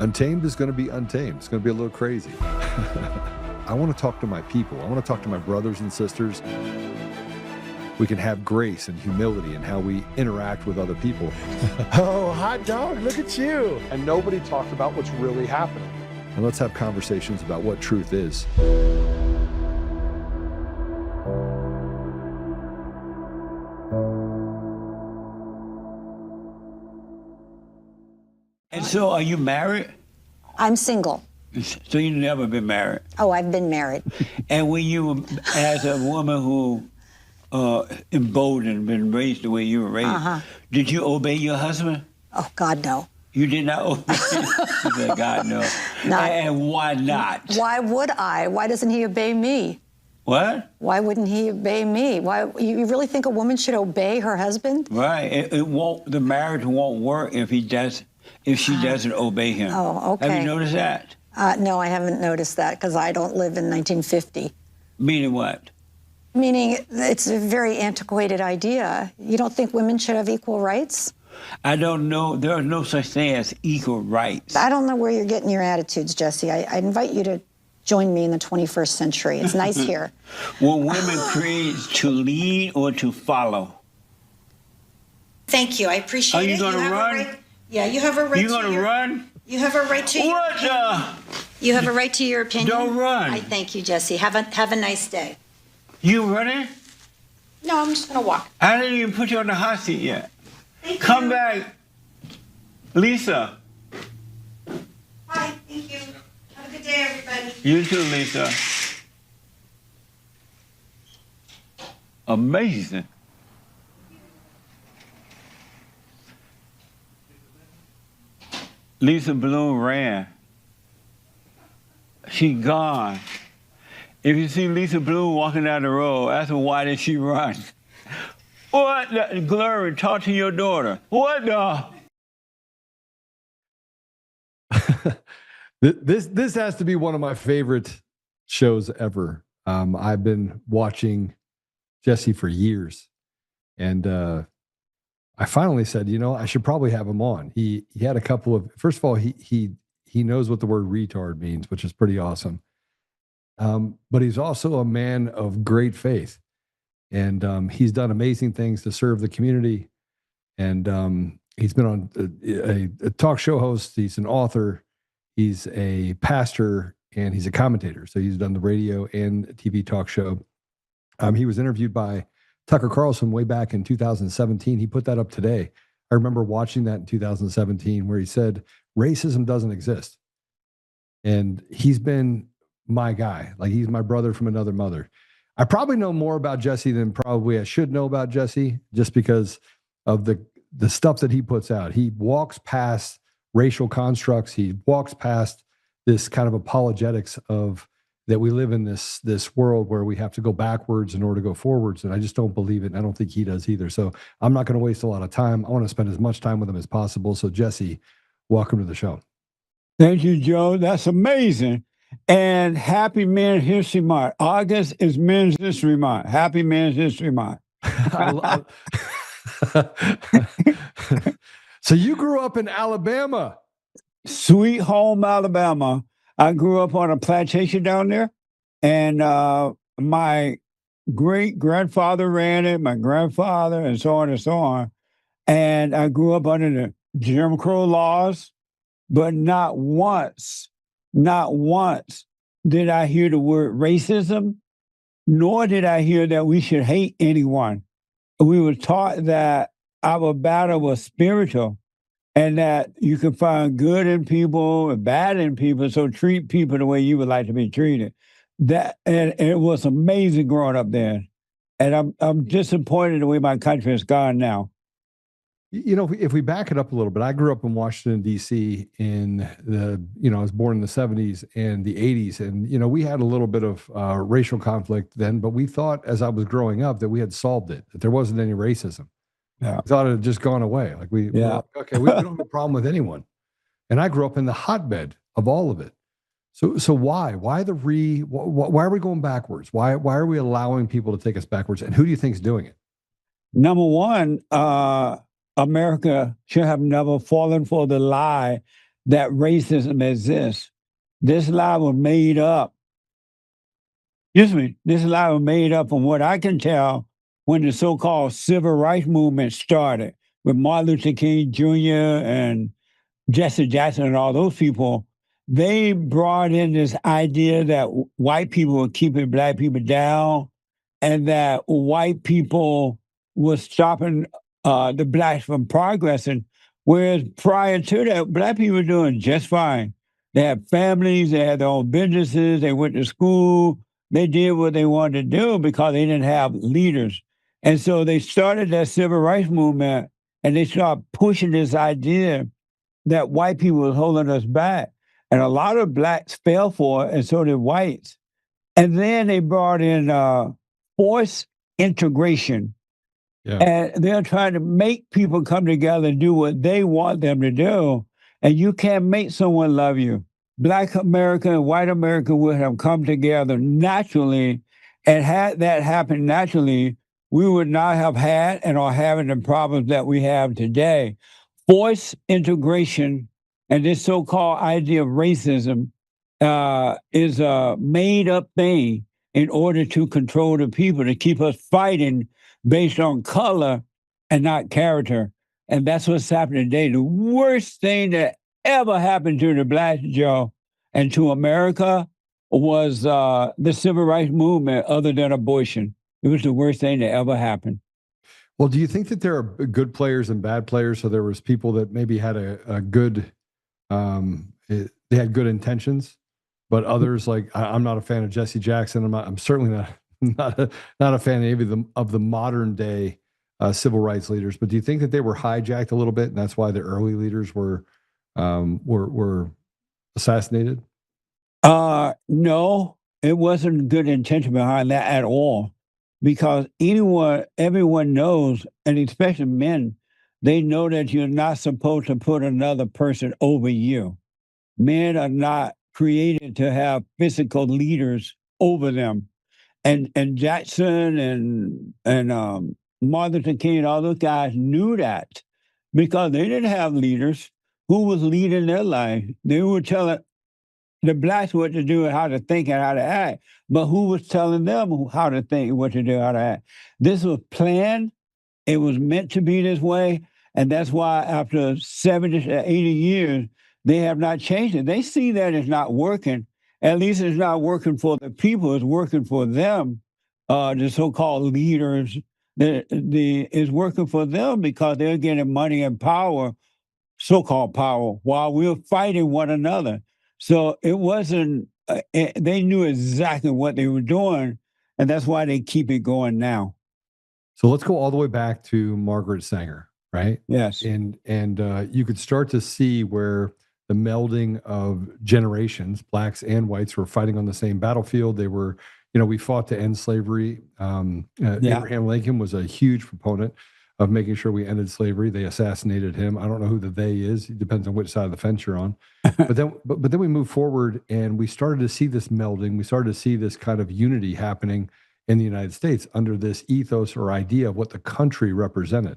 Untamed is going to be untamed. It's going to be a little crazy. I want to talk to my people. I want to talk to my brothers and sisters. We can have grace and humility in how we interact with other people. Oh, hot dog, look at you. And nobody talked about what's really happening. And let's have conversations about what truth is. And so, are you married? I'm single. So you've never been married? Oh, I've been married. And when you, as a woman who emboldened, been raised the way you were raised, did you obey your husband? Oh, God, no. You did not obey him? You said, God, no. And why not? Why would I? Why doesn't he obey me? What? Why wouldn't he obey me? Why? You really think a woman should obey her husband? Right. It won't. The marriage won't work if he does. If she doesn't obey him. Oh, okay. Have you noticed that? No, I haven't noticed that because I don't live in 1950. Meaning what? Meaning it's a very antiquated idea. You don't think women should have equal rights? I don't know. There is no such thing as equal rights. I don't know where you're getting your attitudes, Jesse. I invite you to join me in the 21st century. It's nice here. Were women created to lead or to follow? Thank you. I appreciate it. Are you going to run? Yeah, you have a right. You going to run? You have a right to your opinion. You have a right to your opinion. Don't run. I thank you, Jesse. Have a nice day. You running? No, I'm just going to walk. I didn't even put you on the hot seat yet. Thank Come you. back. Lisa. Hi, thank you. Have a good day, everybody. You too, Lisa. Amazing. Lisa Bloom ran. She gone. If you see Lisa Bloom walking down the road, ask her why did she run? What the glory? Talk to your daughter. What the? This has to be one of my favorite shows ever. I've been watching Jesse for years, and I finally said, you know, I should probably have him on. He had a couple of. First of all, he knows what the word retard means, which is pretty awesome. But he's also a man of great faith, and he's done amazing things to serve the community. And he's been on a talk show host. He's an author. He's a pastor, and he's a commentator. So he's done the radio and TV talk show. He was interviewed by Tucker Carlson way back in 2017. He put that up today. I remember watching that in 2017 where he said, racism doesn't exist. And he's been my guy. Like, he's my brother from another mother. I probably know more about Jesse than probably I should know about Jesse, just because of the stuff that he puts out. He walks past racial constructs. He walks past this kind of apologetics of that we live in this world where we have to go backwards in order to go forwards. And I just don't believe it. And I don't think he does either. So I'm not going to waste a lot of time. I want to spend as much time with him as possible. So Jesse, welcome to the show. Thank you, Joe. That's amazing. And happy Men's History Month. August is Men's History Month. Happy Men's History Month. So you grew up in Alabama. Sweet home, Alabama. I grew up on a plantation down there, and my great-grandfather ran it, my grandfather, and so on and so on. And I grew up under the Jim Crow laws, but not once did I hear the word racism, nor did I hear that we should hate anyone. We were taught that our battle was spiritual, and that you can find good in people and bad in people, so treat people the way you would like to be treated. And it was amazing growing up there. And I'm disappointed the way my country has gone now. You know, if we back it up a little bit, I grew up in Washington, D.C. I was born in the 70s and the 80s. And, you know, we had a little bit of racial conflict then, but we thought as I was growing up that we had solved it, that there wasn't any racism. Yeah. We thought it had just gone away. Like we were like, okay, we don't have a problem with anyone. And I grew up in the hotbed of all of it. So why? Why are we going backwards? Why are we allowing people to take us backwards? And who do you think is doing it? Number one, America should have never fallen for the lie that racism exists. This lie was made up. Excuse me. This lie was made up from what I can tell when the so-called civil rights movement started with Martin Luther King Jr. and Jesse Jackson and all those people. They brought in this idea that white people were keeping black people down and that white people were stopping the blacks from progressing. Whereas prior to that, black people were doing just fine. They had families, they had their own businesses, they went to school, they did what they wanted to do because they didn't have leaders. And so they started that civil rights movement and they started pushing this idea that white people was holding us back. And a lot of blacks fell for it, and so did whites. And then they brought in forced integration. Yeah. And they're trying to make people come together and do what they want them to do. And you can't make someone love you. Black America and white America would have come together naturally. And had that happened naturally, we would not have had and are having the problems that we have today. Forced integration and this so-called idea of racism is a made-up thing in order to control the people, to keep us fighting based on color and not character. And that's what's happening today. The worst thing that ever happened to the Black Joe and to America was the civil rights movement, other than abortion. It was the worst thing that ever happened. Well, do you think that there are good players and bad players? So there was people that maybe had a good, they had good intentions, but others like I'm not a fan of Jesse Jackson. I'm certainly not a fan of any of the modern day civil rights leaders. But do you think that they were hijacked a little bit, and that's why the early leaders were assassinated? No, it wasn't good intention behind that at all. Because everyone knows, and especially men, they know that you're not supposed to put another person over you. Men are not created to have physical leaders over them. And Jackson and Martin Luther King and all those guys knew that because they didn't have leaders. Who was leading their life? They were telling the blacks what to do and how to think and how to act. But who was telling them how to think, what to do, how to act? This was planned. It was meant to be this way. And that's why after 70 to 80 years, they have not changed it. They see that it's not working. At least it's not working for the people. It's working for them, the so-called leaders. It's working for them because they're getting money and power, so-called power, while we're fighting one another. So it wasn't, they knew exactly what they were doing, and that's why they keep it going now. So let's go all the way back to Margaret Sanger, right? Yes. And you could start to see where the melding of generations, blacks and whites, were fighting on the same battlefield. They were, we fought to end slavery. Abraham Lincoln was a huge proponent of making sure we ended slavery. They assassinated him. I don't know who the they is. It depends on which side of the fence you're on. But then we moved forward and we started to see this melding. We started to see this kind of unity happening in the United States under this ethos or idea of what the country represented.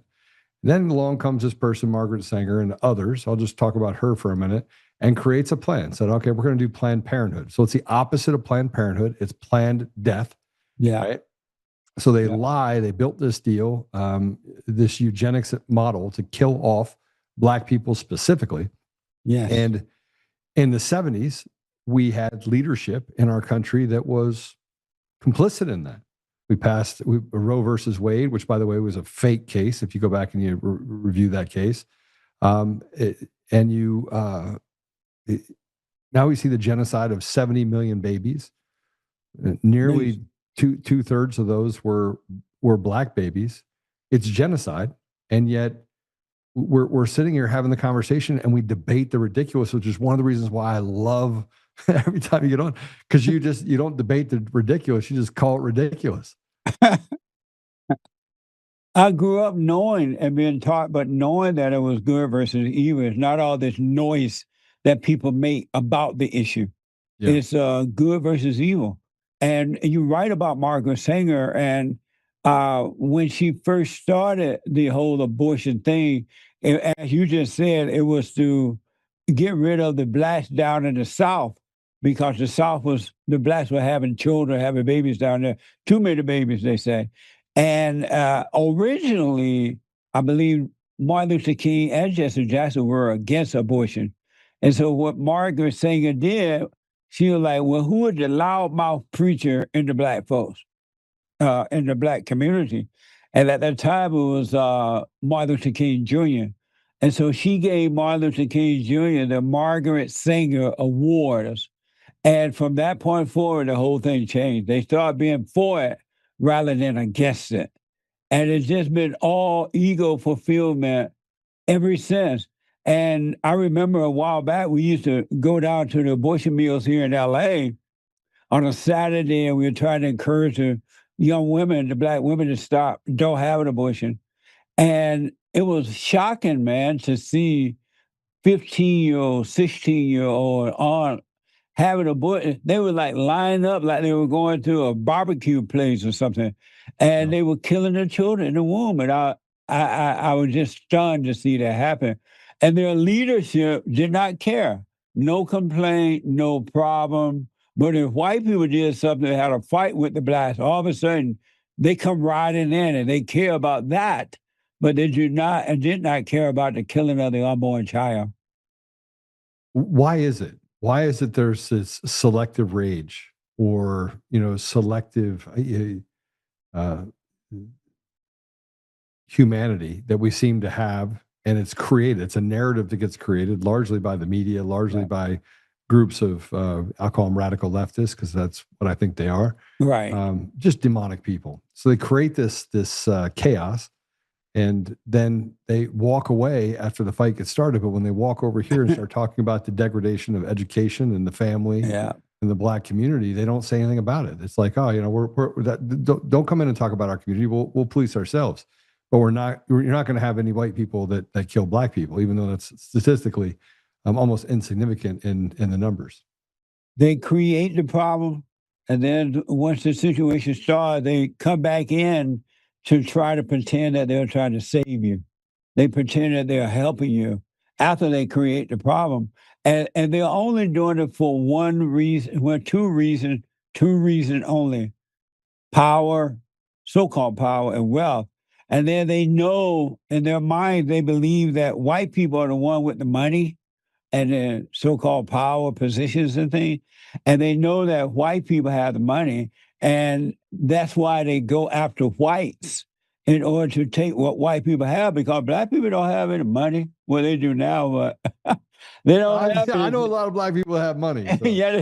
Then along comes this person, Margaret Sanger, and others. I'll just talk about her for a minute, and creates a plan. Said, okay, we're going to do Planned Parenthood. So it's the opposite of Planned Parenthood. It's planned death. Yeah. Right? So they lie. They built this deal, this eugenics model to kill off black people specifically. Yes. And in the 70s, we had leadership in our country that was complicit in that. We passed Roe versus Wade, which, by the way, was a fake case. If you go back and you review that case, now we see the genocide of 70 million babies. Nearly two thirds of those were black babies. It's genocide, and yet we're sitting here having the conversation, and we debate the ridiculous, which is one of the reasons why I love every time you get on, because you don't debate the ridiculous, you just call it ridiculous. I grew up knowing and being taught, but knowing that it was good versus evil. It's not all this noise that people make about the issue. Yeah. It's good versus evil. And you're right about Margaret Sanger. And when she first started the whole abortion thing, as you just said, it was to get rid of the blacks down in the South because the blacks were having children, having babies down there, too many babies, they say. And originally, I believe Martin Luther King and Jesse Jackson were against abortion. And so what Margaret Sanger did, she was like, well, who is the loudmouth preacher in the black folks, in the black community? And at that time, it was Martin Luther King Jr. And so she gave Martin Luther King Jr. the Margaret Sanger Awards. And from that point forward, the whole thing changed. They started being for it rather than against it. And it's just been all ego fulfillment ever since. And I remember a while back, we used to go down to the abortion mills here in LA on a Saturday, and we were trying to encourage the young women, the black women, to don't have an abortion. And it was shocking, man, to see 15-year-old, 16-year-old on having a abortion. They were like lined up like they were going to a barbecue place or something, and they were killing their children in the womb. And I was just stunned to see that happen. And their leadership did not care. No complaint, no problem. But if white people did something, they had a fight with the blacks, all of a sudden they come riding in and they care about that. But they did not care about the killing of the unborn child. Why is it? Why is it there's this selective rage or, selective humanity that we seem to have? And it's created. It's a narrative that gets created largely by the media, largely by groups of, I'll call them radical leftists, because that's what I think they are. Right. Just demonic people. So they create this chaos, and then they walk away after the fight gets started. But when they walk over here and start talking about the degradation of education and the family and the black community, they don't say anything about it. It's like, don't come in and talk about our community. We'll police ourselves. But you're not going to have any white people that kill black people, even though that's statistically almost insignificant in the numbers. They create the problem, and then once the situation starts, they come back in to try to pretend that they're trying to save you. They pretend that they're helping you after they create the problem. And they're only doing it for one reason, two reasons only: power, so-called power, and wealth. And then they know in their mind, they believe that white people are the one with the money and the so-called power positions and things. And they know that white people have the money. And that's why they go after whites in order to take what white people have, because black people don't have any money. Well, they do now, but they don't have I know a lot of black people have money. So. Yeah,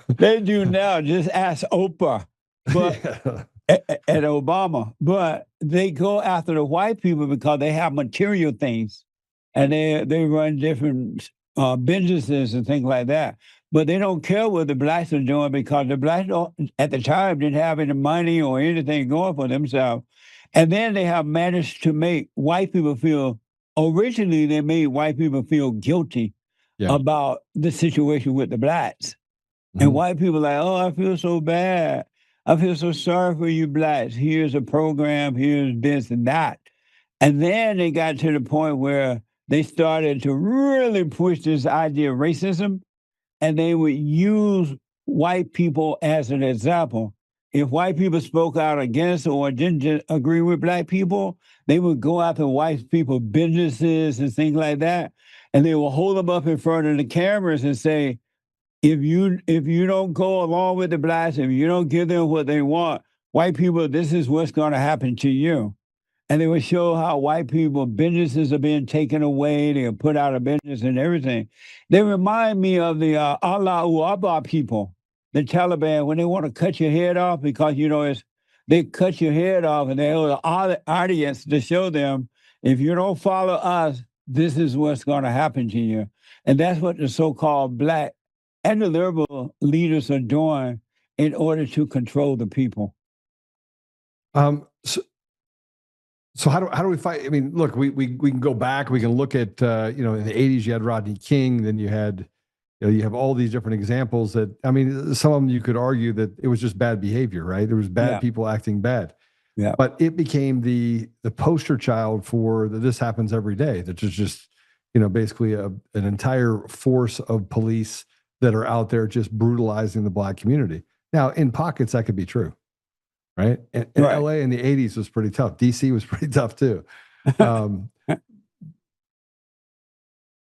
they do now. Just ask Oprah. But and Obama, but they go after the white people because they have material things, and they run different businesses and things like that. But they don't care what the blacks are doing, because the blacks at the time didn't have any money or anything going for themselves. And then they have managed to make white people feel. Originally, they made white people feel guilty about the situation with the blacks, and white people like, oh, I feel so bad. I feel so sorry for you blacks. Here's a program, here's this and that. And then they got to the point where they started to really push this idea of racism, and they would use white people as an example. If white people spoke out against or didn't agree with black people, they would go after white people businesses and things like that, and they will hold them up in front of the cameras and say, if you don't go along with the blacks, if you don't give them what they want, white people, this is what's going to happen to you. And they would show how white people, businesses are being taken away, they are put out of business and everything. They remind me of the Allahu Akbar people, the Taliban, when they want to cut your head off, because, they cut your head off and they have an audience to show them, if you don't follow us, this is what's going to happen to you. And that's what the so-called black and the liberal leaders are doing in order to control the people. So how do we fight? I mean, look, we can go back. We can look at in the 80s you had Rodney King. Then you had you have all these different examples that, I mean, some of them you could argue that it was just bad behavior, right? There was bad people acting bad. Yeah. But it became the poster child for this happens every day. That is just basically an entire force of police that are out there just brutalizing the Black community. Now, in pockets, that could be true, right? And Right. LA in the 80s was pretty tough. DC was pretty tough too.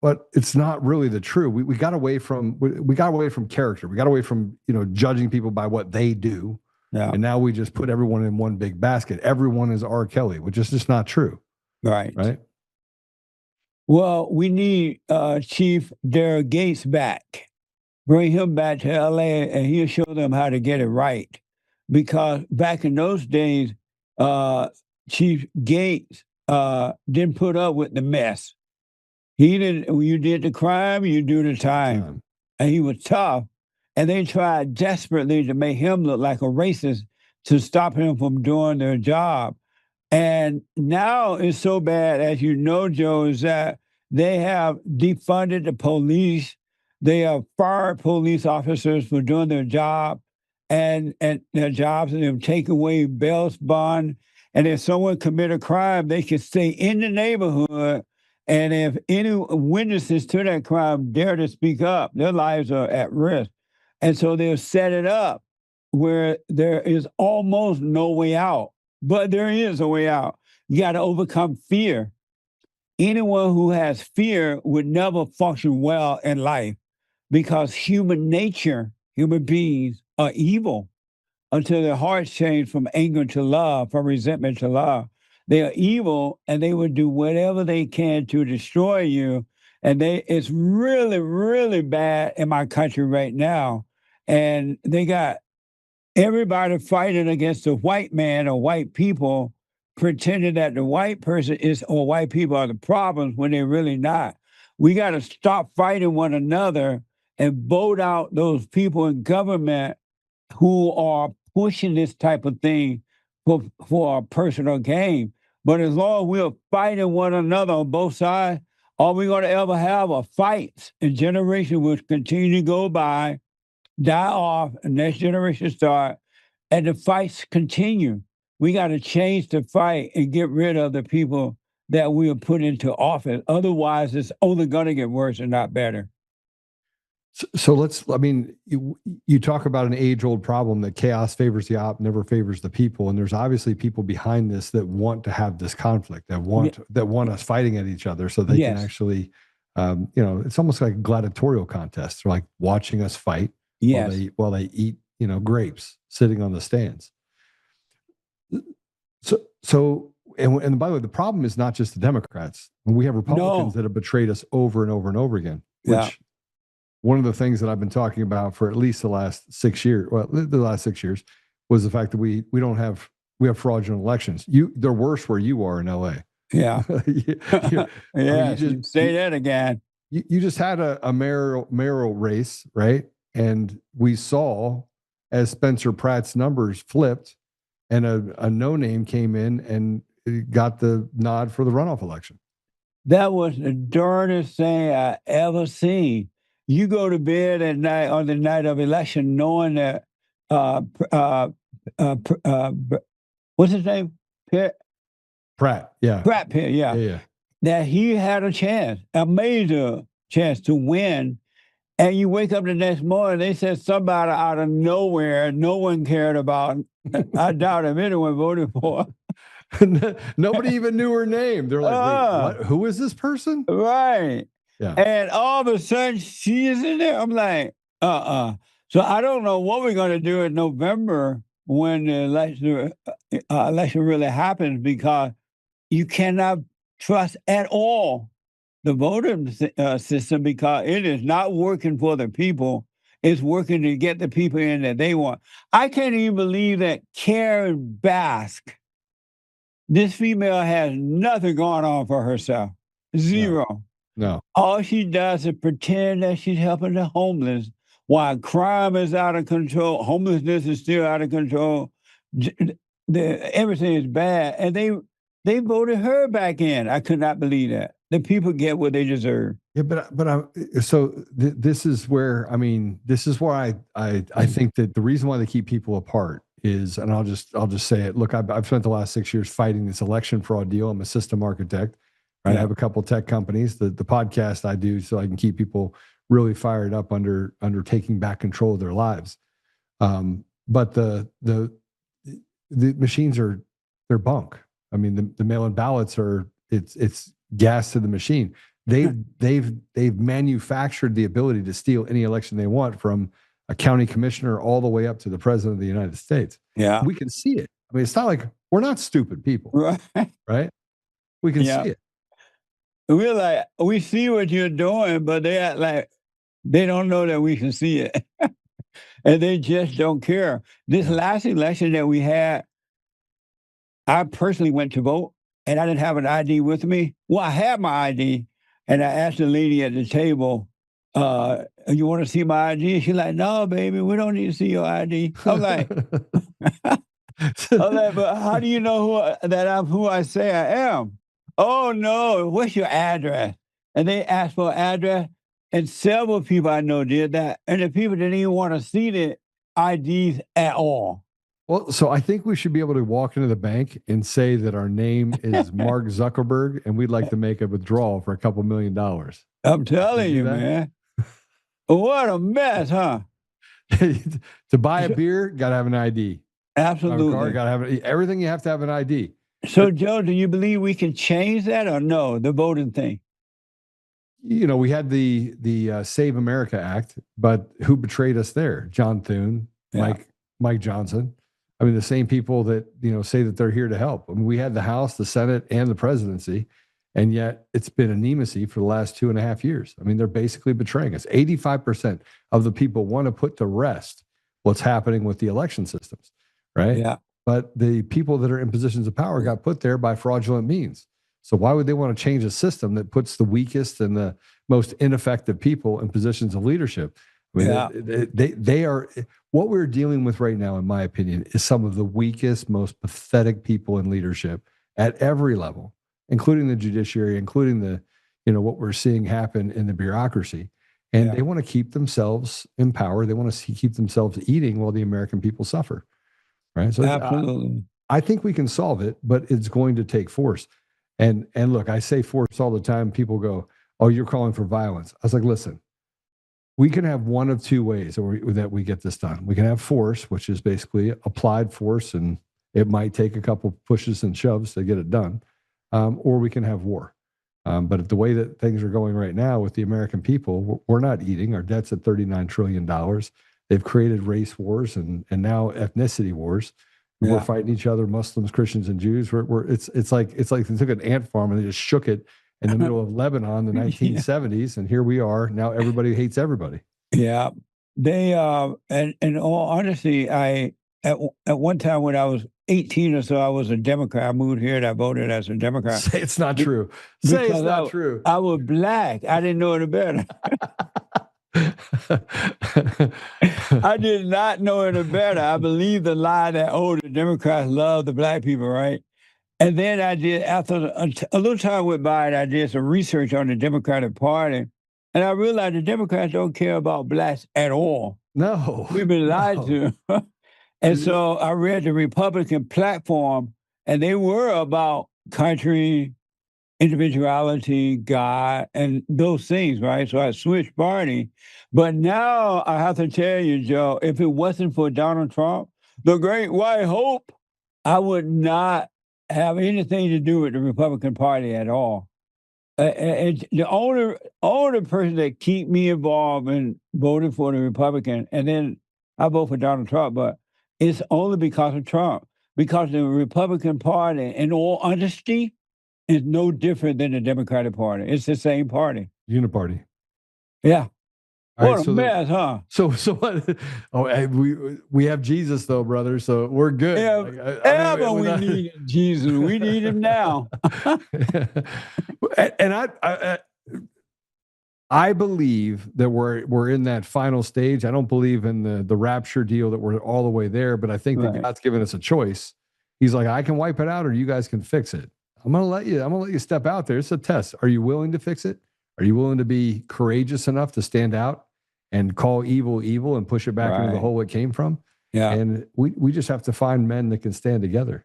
But it's not really the true. We got away from character. We got away from judging people by what they do. Yeah. And now we just put everyone in one big basket. Everyone is R. Kelly, which is just not true. Right. Right. Well, we need Chief Darrell Gates back. Bring him back to LA and he'll show them how to get it right. Because back in those days, Chief Gates didn't put up with the mess. He didn't. You did the crime, you do the time. And he was tough. And they tried desperately to make him look like a racist to stop him from doing their job. And now it's so bad, as you know, Joe, is that they have defunded the police. They have fired police officers for doing their job and their jobs, and they've taken away bail bond. And if someone commit a crime, they can stay in the neighborhood. And if any witnesses to that crime dare to speak up, their lives are at risk. And so they'll set it up where there is almost no way out. But there is a way out. You got to overcome fear. Anyone who has fear would never function well in life because human nature, human beings are evil until their hearts change from anger to love, from resentment to love. They are evil and they would do whatever they can to destroy you. And it's really, really bad in my country right now. And they got everybody fighting against the white man or white people, pretending that the white person or white people are the problems when they're really not. We got to stop fighting one another and vote out those people in government who are pushing this type of thing for a personal gain. But as long as we're fighting one another on both sides, all we're going to ever have are fights, and generations will continue to go by, die off, and next generation start, and the fights continue. We got to change the fight and get rid of the people that we have put into office. Otherwise, it's only going to get worse and not better. So you talk about an age-old problem that chaos favors the op, never favors the people. And there's obviously people behind this that want to have this conflict, that want us fighting at each other so they can actually, it's almost like a gladiatorial contest. They're like watching us fight while they eat, grapes sitting on the stands. And by the way, the problem is not just the Democrats. We have Republicans that have betrayed us over and over and over again, which one of the things that I've been talking about for at least the last 6 years, was the fact that we have fraudulent elections. They're worse where you are in LA. Yeah. Yeah. Say that again. You just had a mayoral race, right? And we saw as Spencer Pratt's numbers flipped and a no-name came in and got the nod for the runoff election. That was the darndest thing I ever seen. You go to bed at night on the night of election knowing that, what's his name? Pratt, yeah. Pratt, yeah. That he had a chance, a major chance to win. And you wake up the next morning, they said somebody out of nowhere, no one cared about. I doubt if anyone voted for. Nobody even knew her name. They're like, wait, what? Who is this person? Right. Yeah. And all of a sudden, she is in there. I'm like, So I don't know what we're going to do in November when the election really happens, because you cannot trust at all the voting system, because it is not working for the people. It's working to get the people in that they want. I can't even believe that Karen Basque, this female, has nothing going on for herself. Zero. No. All she does is pretend that she's helping the homeless while crime is out of control. Homelessness is still out of control. Everything is bad. And they voted her back in. I could not believe that. The people get what they deserve. Yeah, this is where, I think that the reason why they keep people apart is, and I'll just say it. Look, I've spent the last 6 years fighting this election fraud deal. I'm a system architect. Right? I have a couple tech companies. The podcast I do so I can keep people really fired up under taking back control of their lives. But the machines they're bunk. I mean, the mail-in ballots it's gas to the machine. They've manufactured the ability to steal any election they want, from a county commissioner all the way up to the president of the United States. Yeah. We can see it. I mean, it's not like we're not stupid people, right? We can see it. We're like, we see what you're doing, but they act like they don't know that we can see it. And they just don't care. This last election that we had, I personally went to vote, and I didn't have an ID with me. Well, I had my ID, and I asked the lady at the table, you want to see my ID? She's like, no, baby, we don't need to see your ID. I'm like, but how do you know that I'm who I say I am? Oh, no, what's your address? And they asked for an address, and several people I know did that, and the people didn't even want to see the IDs at all. Well, so I think we should be able to walk into the bank and say that our name is Mark Zuckerberg, and we'd like to make a withdrawal for $2 million. I'm telling you, man. What a mess, huh? To buy a beer, got to have an ID. Absolutely. Got to have everything. You have to have an ID. So, Joe, do you believe we can change that or no, the voting thing? You know, we had the Save America Act, but who betrayed us there? John Thune, Mike Johnson. I mean, the same people that, say that they're here to help. I mean, we had the House, the Senate, and the presidency, and yet it's been anonymity for the last 2.5 years. I mean, they're basically betraying us. 85% of the people want to put to rest what's happening with the election systems, right? Yeah. But the people that are in positions of power got put there by fraudulent means. So why would they want to change a system that puts the weakest and the most ineffective people in positions of leadership? I mean, they are, what we're dealing with right now, in my opinion, is some of the weakest, most pathetic people in leadership at every level, including the judiciary, including what we're seeing happen in the bureaucracy. And they want to keep themselves in power. They want to keep themselves eating while the American people suffer. Right. So absolutely. I think we can solve it, but it's going to take force. And look, I say force all the time. People go, oh, you're calling for violence. I was like, listen, we can have one of two ways that we get this done. We can have force, which is basically applied force, and it might take a couple pushes and shoves to get it done. Or we can have war. But the way that things are going right now with the American people, we're not eating. Our debt's at $39 trillion. They've created race wars and now ethnicity wars. We're fighting each other, Muslims, Christians, and Jews. It's like they took an ant farm and they just shook it in the middle of Lebanon, the 1970s, and here we are. Now everybody hates everybody. Yeah. They and in all honesty, at one time when I was 18 or so, I was a Democrat. I moved here and I voted as a Democrat. Say it's not true. Say it's not true. I was black. I didn't know any better. I did not know any better. I believed the lie that, the Democrats love the black people, right? And then I did, after a little time went by, and I did some research on the Democratic Party, and I realized the Democrats don't care about blacks at all. No. We've been lied to. And so I read the Republican platform, and they were about country, individuality, God, and those things, right? So I switched party. But now I have to tell you, Joe, if it wasn't for Donald Trump, the great white hope, I would not have anything to do with the Republican Party at all. The only person that keep me involved in voting for the Republican, and then I vote for Donald Trump, but it's only because of Trump. Because the Republican Party, in all honesty, is no different than the Democratic Party. It's the same party. Uniparty. Yeah. All what a mess, huh? So what? Oh, we have Jesus though, brother. So we're good. Yeah, but we need Jesus. We need him now. And I believe that we're in that final stage. I don't believe in the rapture deal that we're all the way there, but I think that God's given us a choice. He's like, I can wipe it out, or you guys can fix it. I'm gonna let you step out there. It's a test. Are you willing to fix it? Are you willing to be courageous enough to stand out and call evil evil and push it back into the hole it came from? Yeah. And we just have to find men that can stand together.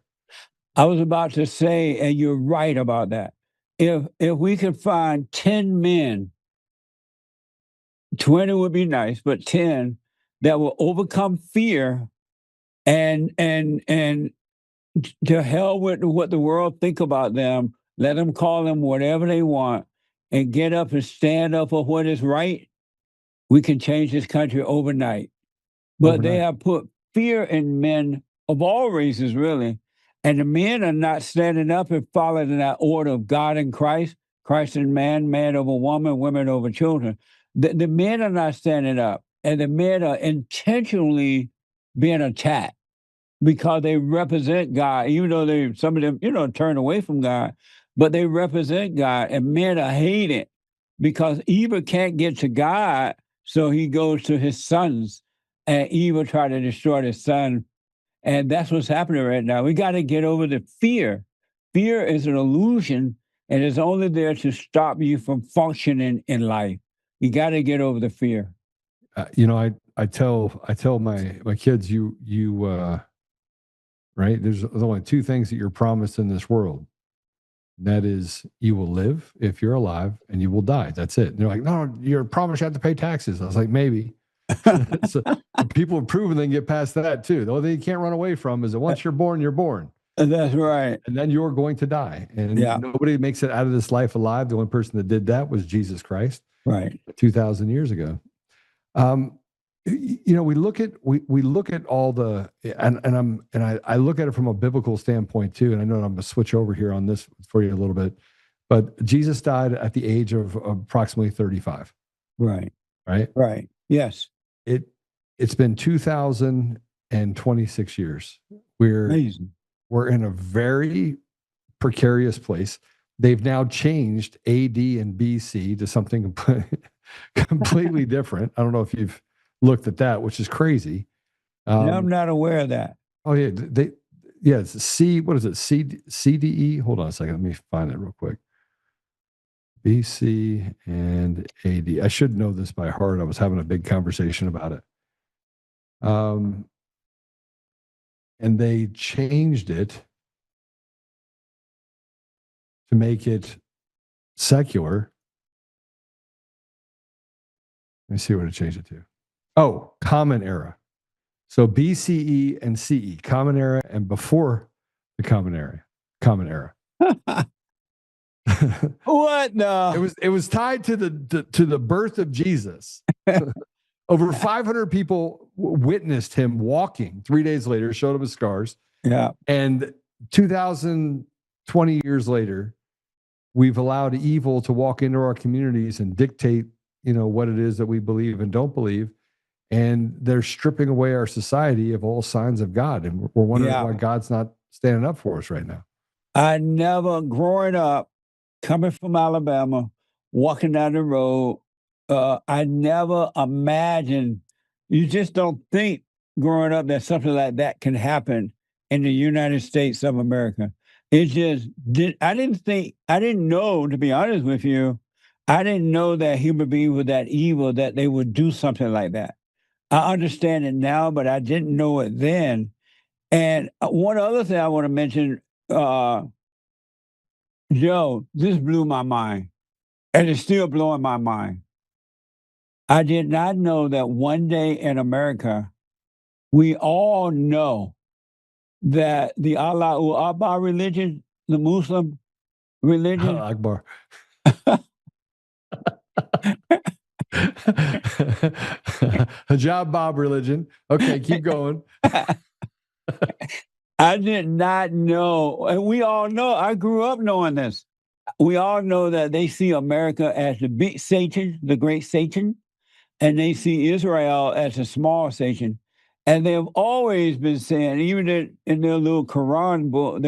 I was about to say, and you're right about that. if we could find 10 men, 20 would be nice, but 10 that will overcome fear and to hell with what the world think about them, let them call them whatever they want, and get up and stand up for what is right, we can change this country overnight. But they have put fear in men of all races, really. And the men are not standing up and following that order of God and Christ, Christ and man, man over woman, women over children. The men are not standing up, and the men are intentionally being attacked because they represent God, even though some of them, turn away from God, but they represent God, and men are hated because evil can't get to God, so he goes to his sons, and evil try to destroy his son. And that's what's happening right now. We got to get over the fear. Fear is an illusion, and it's only there to stop you from functioning in life. You got to get over the fear. I tell my kids, right? There's only two things that you're promised in this world. That is, you will live if you're alive, and you will die. That's it. And they're like, no, you're promised you have to pay taxes. I was like, maybe. So people have proven they can get past that too. The only thing you can't run away from is that once you're born, you're born. That's right. And then you're going to die. And nobody makes it out of this life alive. The only person that did that was Jesus Christ. Right. 2,000 years ago. We look at all the, I look at it from a biblical standpoint too. And I know I'm going to switch over here on this for you a little bit, but Jesus died at the age of approximately 35. Right. Right. Right. Yes. It's been 2,026 years. We're in a very precarious place. They've now changed AD and BC to something completely different. I don't know if you've looked at that, which is crazy. I'm not aware of that. Oh yeah, it's C. What is it? CDE. Hold on a second. Let me find it real quick. BC and AD. I should know this by heart. I was having a big conversation about it. And they changed it to make it secular. Let me see what it changed it to. Oh, Common Era. So BCE and CE, Common Era, and before the Common Era. What no? It was tied to the birth of Jesus. Over 500 people witnessed him walking 3 days later, showed up with scars. Yeah. And 2020 years later, we've allowed evil to walk into our communities and dictate, what it is that we believe and don't believe. And they're stripping away our society of all signs of God. And we're wondering why God's not standing up for us right now. I never, growing up, coming from Alabama, walking down the road, I never imagined, you just don't think growing up that something like that can happen in the United States of America. It just I didn't know, to be honest with you, I didn't know that human beings were that evil that they would do something like that. I understand it now, but I didn't know it then. And one other thing I want to mention, Joe, this blew my mind, and it's still blowing my mind. I did not know that one day in America, we all know that the Allahu Akbar religion, the Muslim religion, Akbar. Hijab Bob religion. Okay, keep going. I did not know, and we all know, I grew up knowing this. We all know that they see America as the big Satan, the great Satan, and they see Israel as a small Satan. And they've always been saying, even in their little Quran book,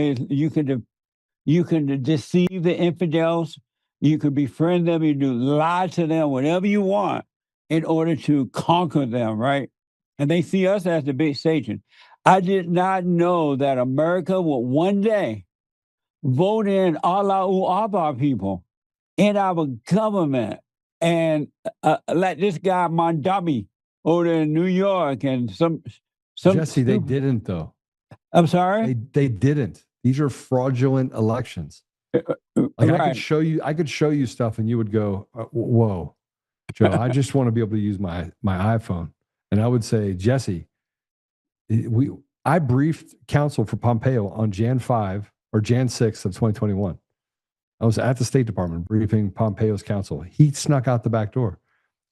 you can deceive the infidels, you can befriend them, you do lie to them, whatever you want, in order to conquer them, right? And they see us as the big Satan. I did not know that America would one day vote in Allahu Akbar people in our government, and like this guy Mondami over there in New York, and some Jesse, they didn't though. I'm sorry? They didn't. These are fraudulent elections. Like Right. I could show you stuff and you would go, whoa, Joe, I just want to be able to use my iPhone. And I would say, Jesse, I briefed counsel for Pompeo on Jan 5 or Jan 6 of 2021. I was at the State Department briefing Pompeo's counsel. He snuck out the back door.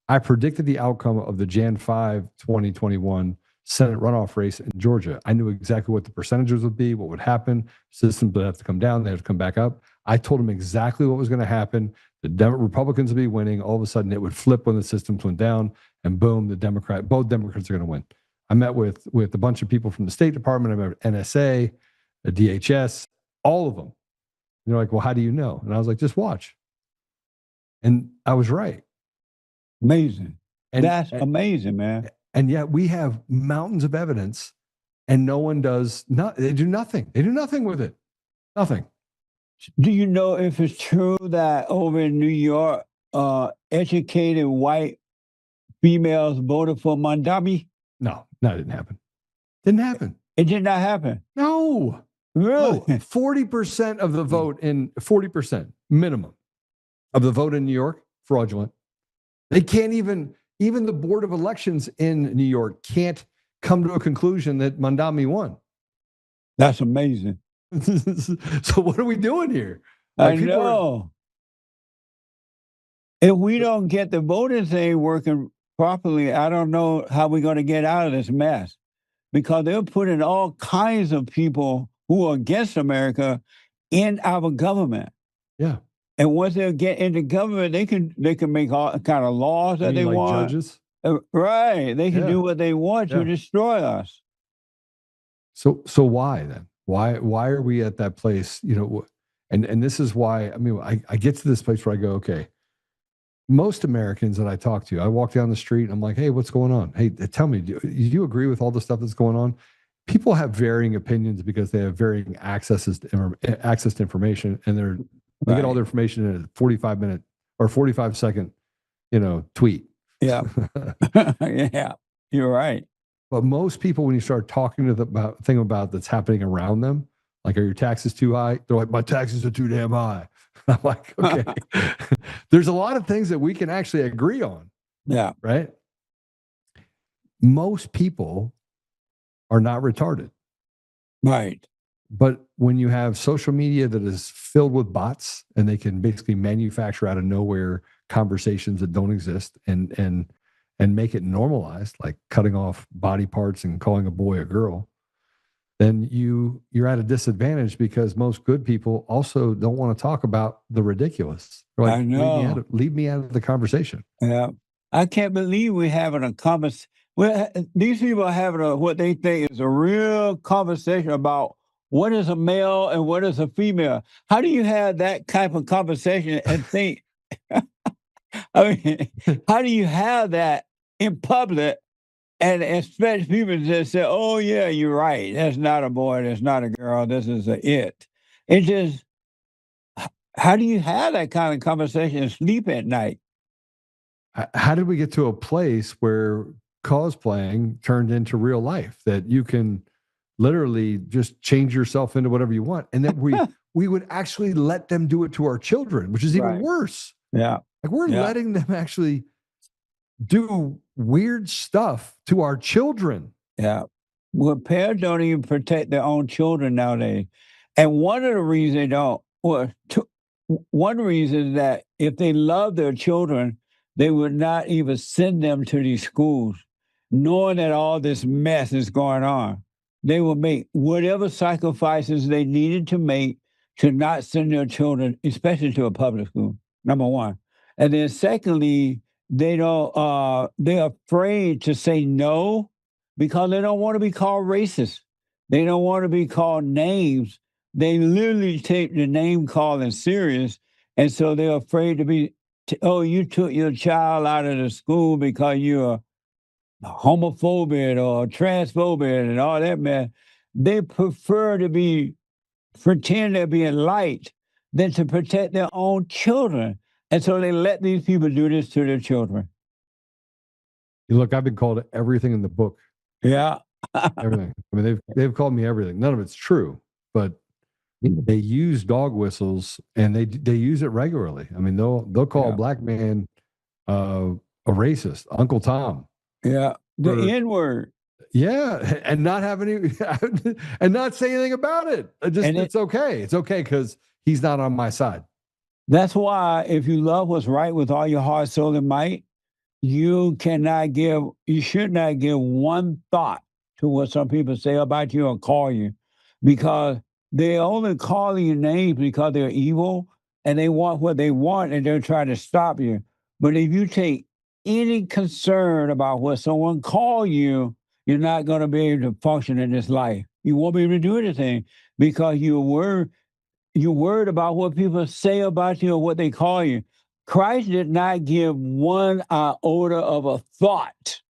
I predicted the outcome of the Jan 5, 2021 Senate runoff race in Georgia. I knew exactly what the percentages would be, what would happen. Systems would have to come down, they have to come back up. I told him exactly what was going to happen. The Republicans would be winning. All of a sudden, it would flip when the systems went down, and boom, both Democrats are going to win. I met with a bunch of people from the State Department. I met with NSA, the DHS, all of them. And they're like, well, how do you know? And I was like, just watch. And I was right. Amazing. That's amazing, man. And yet we have mountains of evidence and no one does they do nothing. They do nothing with it. Nothing. Do you know if it's true that over in New York, educated white females voted for Mondami? No, it didn't happen. Didn't happen. It did not happen. No. Really? 40% of the vote 40% minimum of the vote in New York, fraudulent. They can't even the Board of Elections in New York can't come to a conclusion that Mondami won. That's amazing. So what are we doing here? I know. If we don't get the voting thing working properly, I don't know how we're going to get out of this mess, because they're putting all kinds of people who are against America in our government. Yeah. And once they get into government, they can make all kind of laws that they like want. Judges? Right. They can do what they want to destroy us. So why then? Why are we at that place? You know, and this is why, I mean, I get to this place where I go, okay, most Americans that I talk to, I walk down the street and I'm like, hey, what's going on? Hey, tell me, do you agree with all the stuff that's going on? People have varying opinions because they have varying access to information, and they get all their information in a 45-minute or 45-second, tweet. Yeah. Yeah, you're right. But most people, when you start talking to them about that's happening around them, like, are your taxes too high? They're like, my taxes are too damn high. I'm like, okay. There's a lot of things that we can actually agree on. Yeah. Right? Most people are not retarded. Right. But when you have social media that is filled with bots and they can basically manufacture out of nowhere conversations that don't exist and make it normalized, like cutting off body parts and calling a boy a girl, then you're at a disadvantage, because most good people also don't want to talk about the ridiculous. They're like, I know. Leave me out of the conversation. Yeah. I can't believe we're having a conversation. Well, these people are having what they think is a real conversation about what is a male and what is a female. How do you have that type of conversation and think, I mean, how do you have that in public and expect people to say, oh, yeah, you're right. That's not a boy. That's not a girl. This is it. It just, how do you have that kind of conversation and sleep at night? How did we get to a place where cosplaying turned into real life, that you can literally just change yourself into whatever you want, and that we would actually let them do it to our children, which is even worse. Yeah. Like, we're letting them actually do weird stuff to our children. Yeah. Well, parents don't even protect their own children nowadays. And one of the reasons they don't, one reason is that if they love their children, they would not even send them to these schools, knowing that all this mess is going on. They will make whatever sacrifices they needed to make to not send their children, especially to a public school, number one. And then secondly, they're afraid to say no because they don't want to be called racist. They don't want to be called names. They literally take the name calling serious. And so they're afraid to be, you took your child out of the school because you're homophobic or transphobic and all that, man. They prefer to pretend they're being light than to protect their own children. And so they let these people do this to their children. Look, I've been called everything in the book. Yeah. Everything. I mean, they've called me everything. None of it's true, but they use dog whistles, and they use it regularly. I mean, they'll call a black man a racist, Uncle Tom. Yeah, the N-word. Yeah, and not have any, and not say anything about it. It's okay. It's okay because he's not on my side. That's why if you love what's right with all your heart, soul, and might, you should not give one thought to what some people say about you or call you, because they only call you names because they're evil and they want what they want and they're trying to stop you. But if you take any concern about what someone call you, you're not going to be able to function in this life. You won't be able to do anything because you're worried about what people say about you or what they call you. Christ did not give one iota of a thought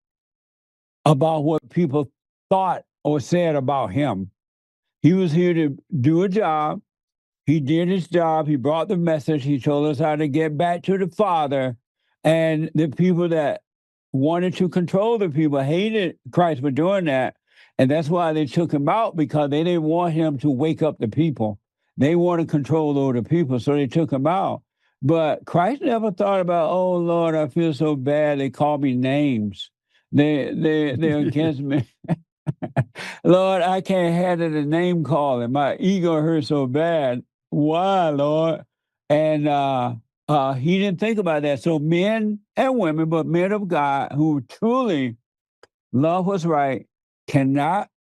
about what people thought or said about him. He was here to do a job. He did his job. He brought the message. He told us how to get back to the Father. And the people that wanted to control the people hated Christ for doing that. And that's why they took him out, because they didn't want him to wake up the people. They wanted control over the people, so they took him out. But Christ never thought about, oh, Lord, I feel so bad. They call me names. They're against me. Lord, I can't handle the name calling. My ego hurts so bad. Why, Lord? And he didn't think about that. So men and women, but men of God who truly love what's right, cannot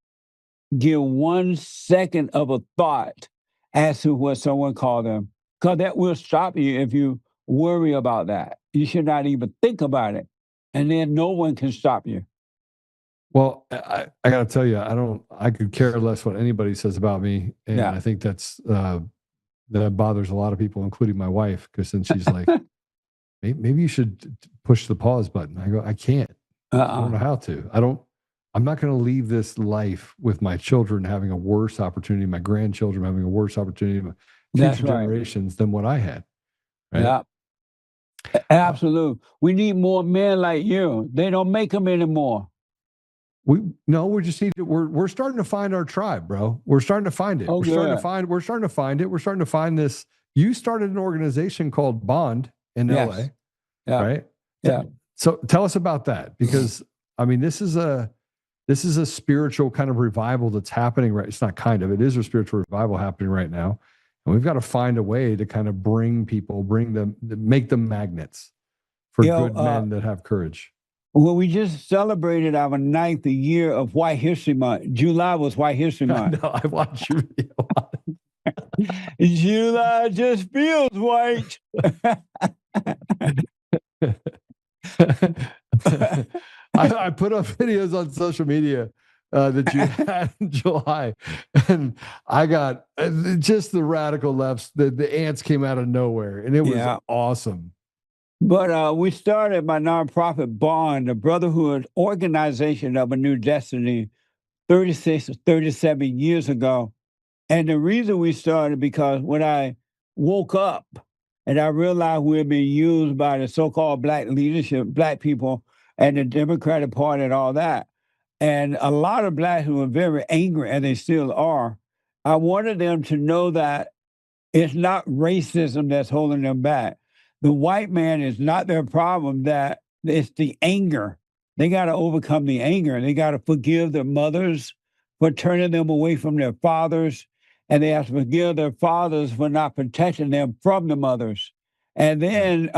give 1 second of a thought as to what someone called them, because that will stop you if you worry about that. You should not even think about it, and then no one can stop you. Well, I got to tell you, I could care less what anybody says about me. And I think that bothers a lot of people, including my wife, because then she's like, maybe you should push the pause button. I go, I can't. I don't know how to. I'm not going to leave this life with my children having a worse opportunity, my grandchildren having a worse opportunity, my future generations than what I had. Right? Yeah. Absolutely. We need more men like you. They don't make them anymore. We just need to, we're starting to find our tribe, bro. We're starting to find it. We're starting to find it. We're starting to find this. You started an organization called Bond in LA. Yeah. Right? Yeah. So tell us about that, because I mean, this is a spiritual kind of revival that's happening, right? It's not kind of, it is a spiritual revival happening right now. And we've got to find a way to kind of bring them, make them magnets for good men that have courage. Well, we just celebrated our 9th year of White History Month. July was White History Month. I know, I watched your video. July just feels white. I put up videos on social media that you had in July, and I got just the radical lefts. The ants came out of nowhere, and it was awesome. But we started my nonprofit Bond, the Brotherhood Organization of a New Destiny, 36 or 37 years ago. And the reason we started, because when I woke up and I realized we had been used by the so-called black leadership, black people, and the Democratic Party and all that, and a lot of blacks who were very angry, and they still are, I wanted them to know that it's not racism that's holding them back. The white man is not their problem, that it's the anger. They got to overcome the anger. They got to forgive their mothers for turning them away from their fathers, and they have to forgive their fathers for not protecting them from the mothers. And then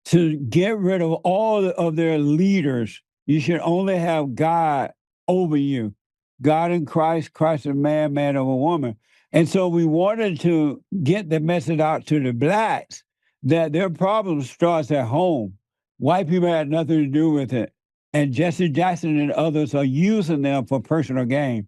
to get rid of all of their leaders, you should only have God over you. God in Christ, Christ in man, man over woman. And so we wanted to get the message out to the blacks that their problem starts at home. White people had nothing to do with it. And Jesse Jackson and others are using them for personal gain.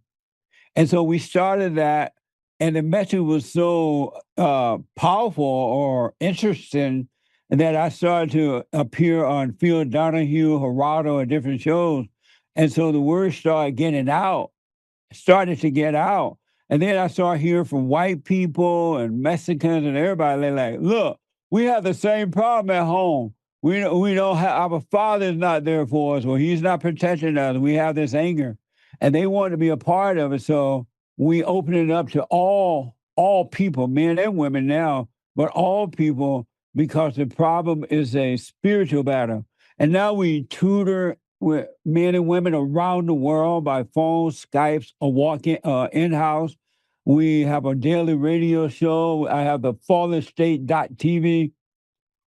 And so we started that, and the message was so powerful or interesting that I started to appear on Phil Donahue, Geraldo, and different shows. And so the word started to get out. And then I started hearing from white people and Mexicans and everybody. They're like, look, we have the same problem at home. We don't have, our father is not there for us, or he's not protecting us. We have this anger. And they want to be a part of it. So we open it up to all all people, men and women now, but all people, because the problem is a spiritual battle. And now we tutor with men and women around the world by phone, Skypes, or walking in-house. We have a daily radio show. I have the fallen-state.tv.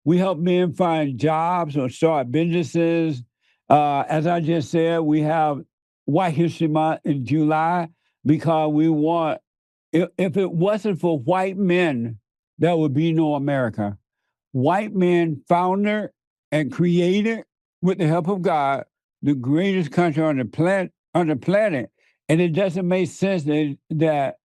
We help men find jobs or start businesses. As I just said, we have White History Month in July because we want, if it wasn't for white men, there would be no America. White men founded and created, with the help of God, the greatest country on the planet. And it doesn't make sense that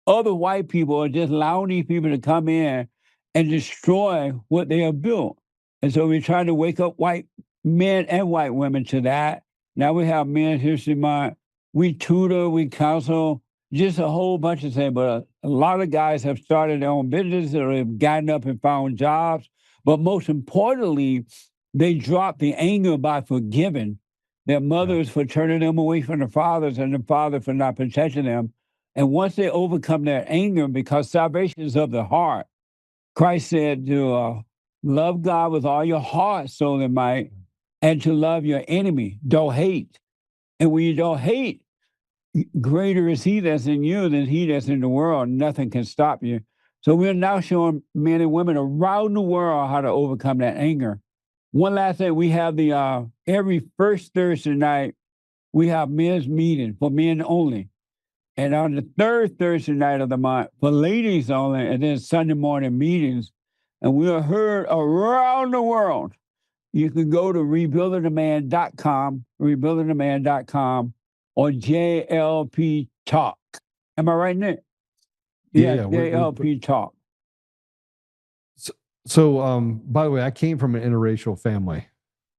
other white people are just allowing these people to come in and destroy what they have built. And so we're trying to wake up white men and white women to that. Now we have Men's History Month. We tutor, we counsel, just a whole bunch of things. But a lot of guys have started their own business or have gotten up and found jobs. But most importantly, they drop the anger by forgiving their mothers for turning them away from the fathers and the father for not protecting them. And once they overcome that anger, because salvation is of the heart, Christ said to love God with all your heart, soul, and might, and to love your enemy. Don't hate. And when you don't hate, greater is he that's in you than he that's in the world. Nothing can stop you. So we're now showing men and women around the world how to overcome that anger. One last thing, we have the every first Thursday night, we have men's meeting for men only. And on the third Thursday night of the month, for ladies only, and then Sunday morning meetings. And we are heard around the world. You can go to rebuildingtheman.com, rebuildingtheman.com, or JLP Talk. Am I right, Nick? Yeah, JLP Talk. So, by the way, I came from an interracial family.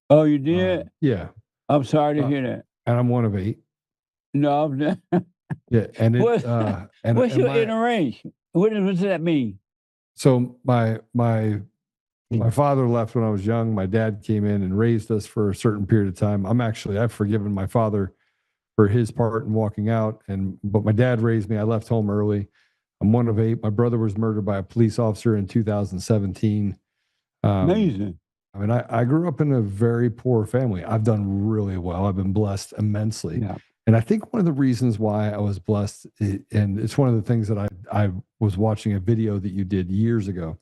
Oh, you did? Yeah. I'm sorry to hear that. And I'm one of 8. No, I'm not. Yeah. And it, what's your interracial? What does that mean? So my father left when I was young. My dad came in and raised us for a certain period of time. I've forgiven my father for his part in walking out. But my dad raised me. I left home early. I'm one of 8. My brother was murdered by a police officer in 2017. Amazing. I mean, I grew up in a very poor family. I've done really well. I've been blessed immensely. Yeah. And I think one of the reasons why I was blessed, and it's one of the things that I was watching a video that you did years ago,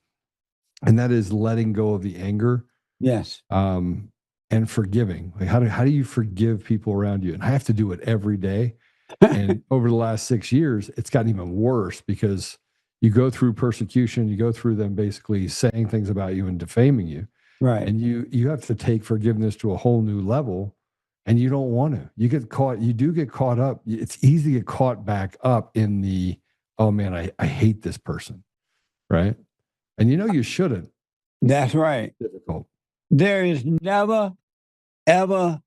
and that is letting go of the anger. Yes. And forgiving. Like how do you forgive people around you? And I have to do it every day. And over the last 6 years, it's gotten even worse because you go through persecution, you go through them basically saying things about you and defaming you. Right. And you have to take forgiveness to a whole new level. And you don't want to. You do get caught up. It's easy to get caught back up in the, oh man, I hate this person. Right. And you shouldn't. That's right. It's difficult. There is never, ever,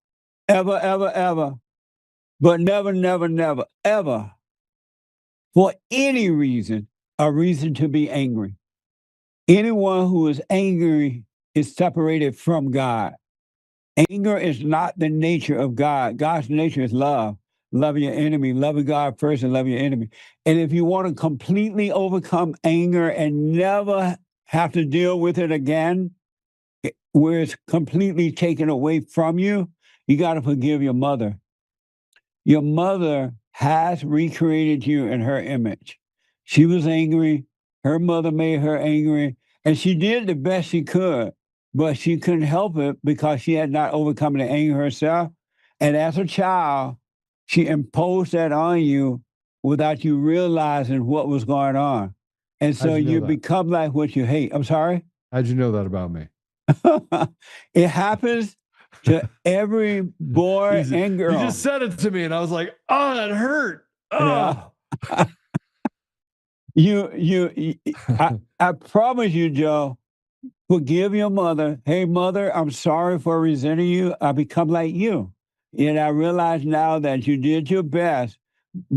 ever, ever, ever, but never, never, never, ever, for any reason, a reason to be angry. Anyone who is angry is separated from God. Anger is not the nature of God. God's nature is love. Love your enemy. Loving God first and love your enemy. And if you want to completely overcome anger and never have to deal with it again, where it's completely taken away from you, you got to forgive your mother. Your mother has recreated you in her image. She was angry. Her mother made her angry. And she did the best she could. But she couldn't help it because she had not overcome the anger herself. And as a child, she imposed that on you without you realizing what was going on. And so you become like what you hate. I'm sorry? How'd you know that about me? It happens to every boy and girl. You just said it to me and I was like, oh, that hurt. Oh. Yeah. I promise you, Joe, forgive your mother. Hey, mother, I'm sorry for resenting you. I become like you. And I realize now that you did your best,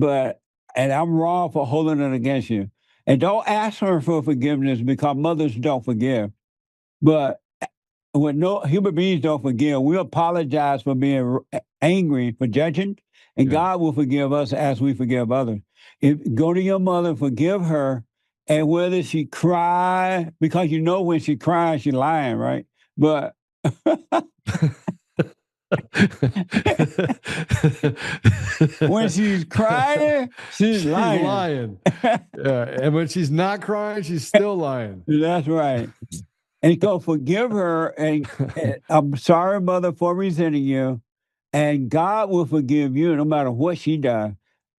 and I'm wrong for holding it against you. And don't ask her for forgiveness because mothers don't forgive. But when no human beings don't forgive, we apologize for being angry, for judging, and God will forgive us as we forgive others. Go to your mother, forgive her, And whether she cry, because you know when she cries, she's lying, right? But when she's crying, she's She's lying. lying. Yeah. And when she's not crying, she's still lying. That's right. And go forgive her. And I'm sorry, mother, for resenting you. And God will forgive you no matter what she does.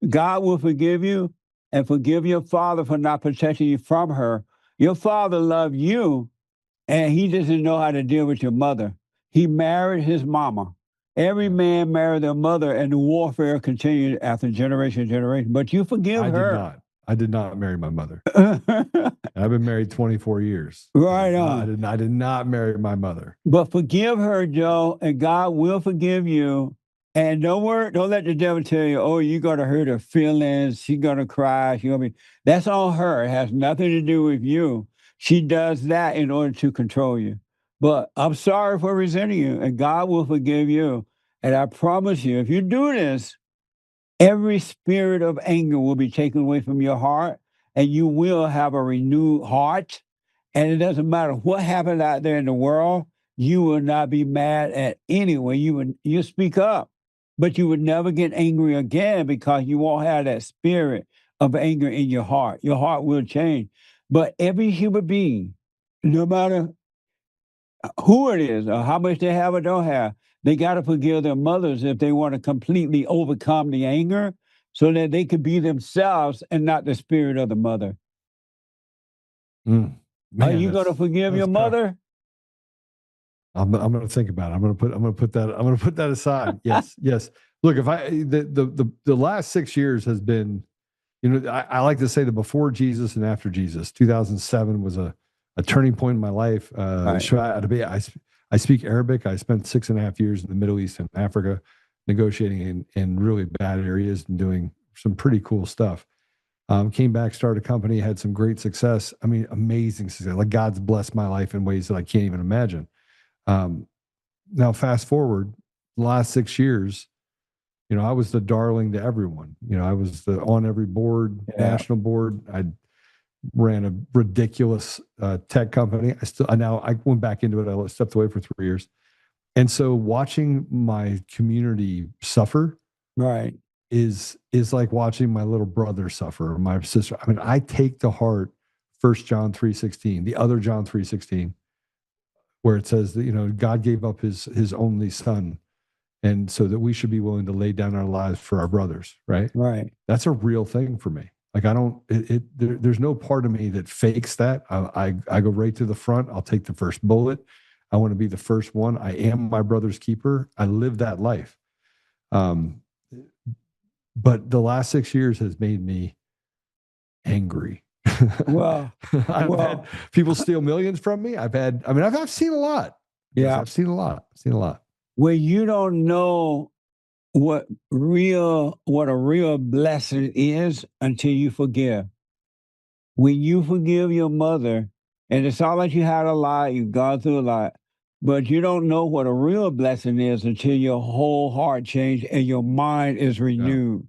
God will forgive you and forgive your father for not protecting you from her. Your father loved you, and he doesn't know how to deal with your mother. He married his mama. Every man married their mother, and the warfare continued after generation to generation. But you forgive her. I did not marry my mother. I've been married 24 years. Right on. I did not marry my mother. But forgive her, Joe, and God will forgive you. And don't let the devil tell you, oh, you're going to hurt her feelings. She's going to cry. That's on her. It has nothing to do with you. She does that in order to control you. But I'm sorry for resenting you, and God will forgive you. And I promise you, if you do this, every spirit of anger will be taken away from your heart, and you will have a renewed heart. And it doesn't matter what happened out there in the world, you will not be mad at anyone. You speak up, but you would never get angry again because you won't have that spirit of anger in your heart. Your heart will change. But every human being, no matter who it is or how much they have or don't have, they got to forgive their mothers if they want to completely overcome the anger so that they could be themselves and not the spirit of the mother. Man, are you going to forgive your mother? I'm going to think about it. I'm going to put that aside. Yes. Yes. Look, if the last 6 years has been, I like to say the before Jesus and after Jesus. 2007 was a turning point in my life. Right. I speak Arabic. I spent 6.5 years in the Middle East and Africa negotiating in really bad areas and doing some pretty cool stuff. Came back, started a company, had some great success. I mean, amazing success. Like God's blessed my life in ways that I can't even imagine. Now, fast forward, the last 6 years, I was the darling to everyone. I was on every board, national board. I ran a ridiculous tech company. I went back into it. I stepped away for 3 years. And so watching my community suffer, right, is like watching my little brother suffer, or my sister. I mean, I take to heart 1 John 3:16, the other John 3:16, where it says that, God gave up his only son, and so that we should be willing to lay down our lives for our brothers, right? Right. That's a real thing for me. Like there's no part of me that fakes that. I go right to the front. I'll take the first bullet. I want to be the first one. I am my brother's keeper. I live that life. But the last 6 years has made me angry. Well, I've had people steal millions from me. I've seen a lot. Yeah. I've seen a lot. When you don't know what a real blessing is until you forgive. When you forgive your mother, and it's all like you had a lot, you've gone through a lot, but you don't know what a real blessing is until your whole heart changed and your mind is renewed.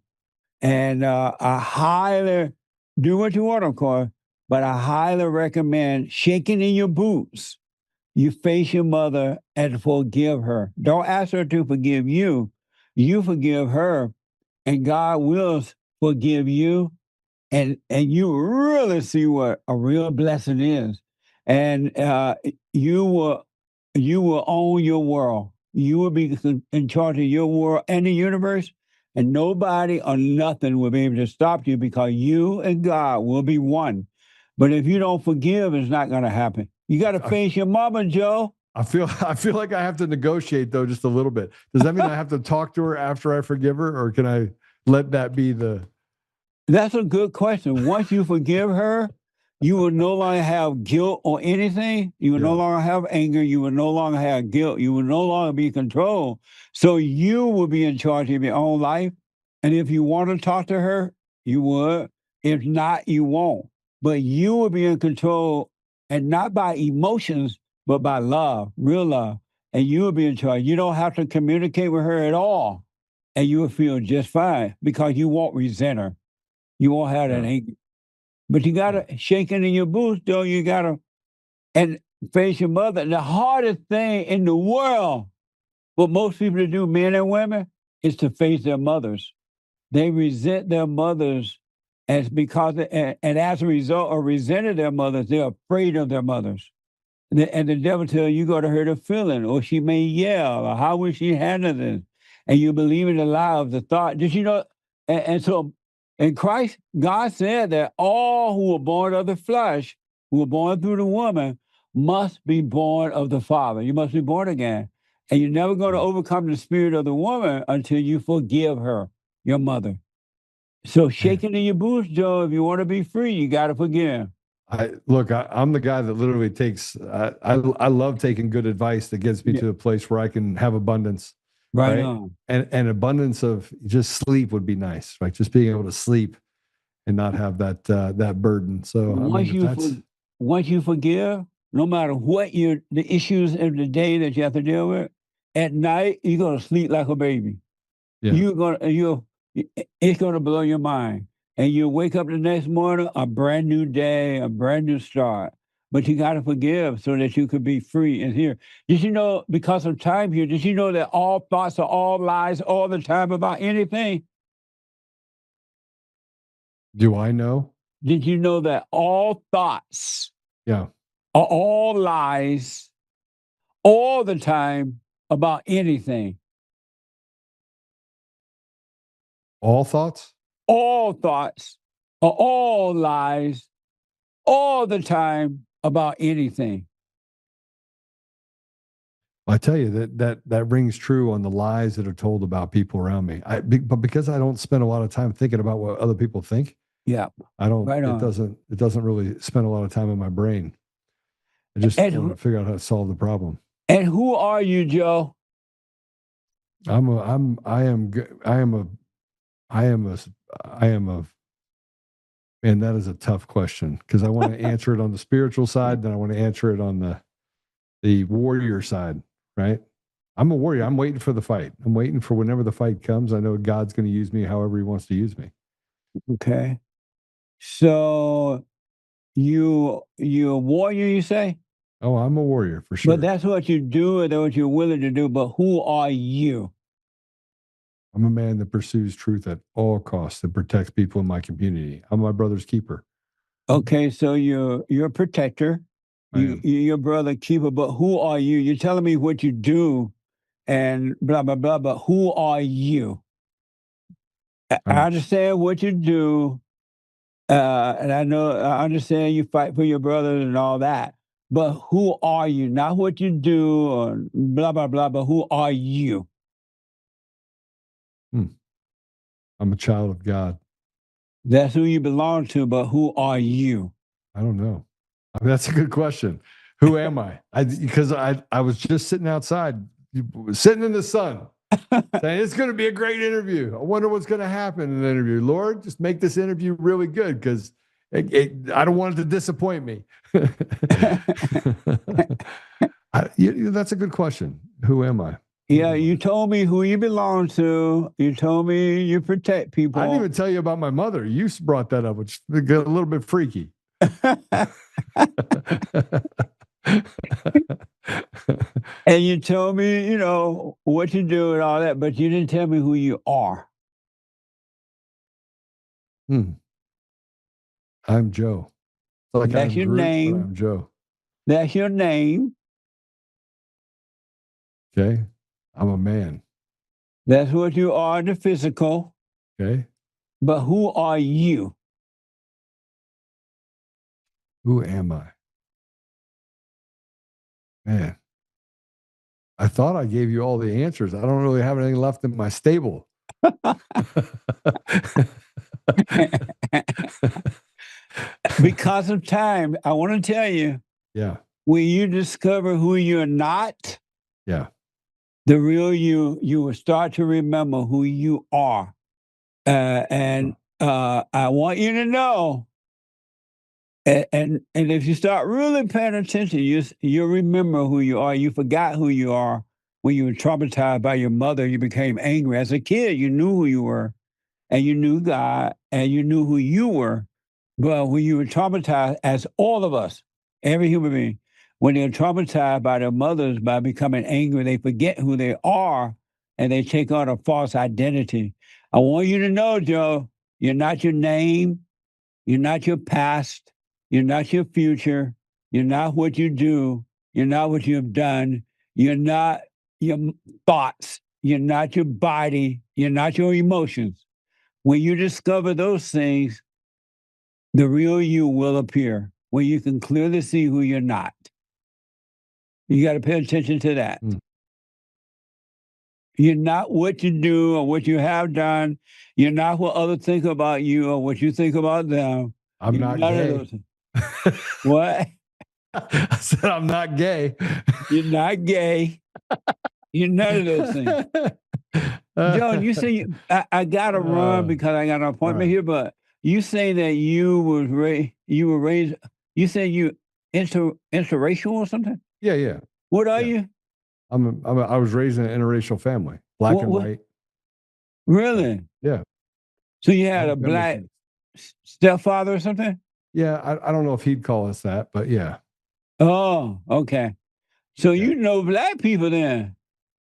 Yeah. And I highly, do what you want, of course, but I highly recommend shaking in your boots. You face your mother and forgive her. Don't ask her to forgive you. You forgive her, and God will forgive you. And you really see what a real blessing is. And you will own your world. You will be in charge of your world and the universe, and nobody or nothing will be able to stop you because you and God will be one. But if you don't forgive, it's not going to happen. You got to face your mama, Joe. I feel like I have to negotiate, though, just a little bit. Does that mean I have to talk to her after I forgive her, or can I let that be the... That's a good question. Once you forgive her, you will no longer have guilt or anything. You will no longer have anger. You will no longer have guilt. You will no longer be controlled. So you will be in charge of your own life. And if you want to talk to her, you would. If not, you won't. But you will be in control, and not by emotions, but by love, real love. And you will be in charge. You don't have to communicate with her at all. And you will feel just fine because you won't resent her. You won't have that anger. But you got to shake it in your boots, though. You got to and face your mother. The hardest thing in the world, what most people do, men and women, is to face their mothers. They resent their mothers and as a result of resenting their mothers, they're afraid of their mothers. And the devil tells you got to hurt her feeling, or she may yell, or how will she handle this? And you believe in the lie of the thought. Did you know? And so in Christ, God said that all who were born of the flesh, who were born through the woman, must be born of the Father. You must be born again. And you're never going to overcome the spirit of the woman until you forgive her, your mother. So shake it in your boots, Joe. If you want to be free, you got to forgive. I'm the guy that literally takes, I love taking good advice that gets me to a place where I can have abundance. Right on. And abundance of just sleep would be nice, right? Just being able to sleep and not have that burden. So once you forgive, no matter what the issues of the day that you have to deal with, at night, you're going to sleep like a baby. Yeah. It's going to blow your mind. And you wake up the next morning, a brand new day, a brand new start. But you got to forgive so that you could be free and here. Did you know, because of time here, did you know that all thoughts are all lies all the time about anything? Do I know? Did you know that all thoughts are all lies all the time about anything? All thoughts? All thoughts are all lies all the time about anything. I tell you that rings true on the lies that are told about people around me. But because I don't spend a lot of time thinking about what other people think, I don't. Right on. It doesn't really spend a lot of time in my brain. I just want to figure out how to solve the problem. And who are you, Joe? I am a. Man, that is a tough question because I want to answer it on the spiritual side, then I want to answer it on the warrior side, right? I'm a warrior. I'm waiting for the fight. I'm waiting for whenever the fight comes. I know God's going to use me however he wants to use me. Okay. So you're a warrior, you say? Oh, I'm a warrior for sure. But that's what you do and that's what you're willing to do. But who are you? I'm a man that pursues truth at all costs and protects people in my community. I'm my brother's keeper. Okay, so you're a protector. You're your brother keeper, but who are you? You're telling me what you do and blah, blah, blah, but who are you? I understand what you do, and I understand you fight for your brothers and all that, but who are you? Not what you do or blah, blah, blah, but who are you? I'm a child of God. That's who you belong to, but who are you? I don't know. I mean, that's a good question. Who am I? Because I was just sitting outside, sitting in the sun, saying it's going to be a great interview. I wonder what's going to happen in the interview. Lord, just make this interview really good because I don't want it to disappoint me. That's a good question. Who am I? Yeah, you told me who you belong to. You told me you protect people. I didn't even tell you about my mother. You brought that up, which got a little bit freaky. And you told me, what you do and all that, but you didn't tell me who you are. I'm Joe. Like that's your name. I'm Joe. That's your name. Okay. I'm a man. That's what you are in the physical. Okay. But who are you? Who am I? Man, I thought I gave you all the answers. I don't really have anything left in my stable. Because of time, I want to tell you. Yeah. When you discover who you're not, the real you will start to remember who you are. And I want you to know, and if you start really paying attention, you'll remember who you are. You forgot who you are when you were traumatized by your mother. You became angry. As a kid, you knew who you were, and you knew God, and you knew who you were. Well, when you were traumatized, as all of us, every human being, when they're traumatized by their mothers, by becoming angry, they forget who they are and they take on a false identity. I want you to know, Joe, you're not your name, you're not your past, you're not your future, you're not what you do, you're not what you have done, you're not your thoughts, you're not your body, you're not your emotions. When you discover those things, the real you will appear when you can clearly see who you're not. You got to pay attention to that. Mm. You're not what you do or what you have done. You're not what others think about you or what you think about them. I'm You're not none of gay. those things. What? I said I'm not gay. You're not gay. You're none of those things. John, you say I got to run because I got an appointment here, but you say that you were raised. You say you interracial or something? Yeah. What are Yeah. you? I was raised in an interracial family, black and white. Really? Yeah. So you had a black stepfather or something? Yeah, I don't know if he'd call us that, but yeah. Oh, okay. So you know black people then.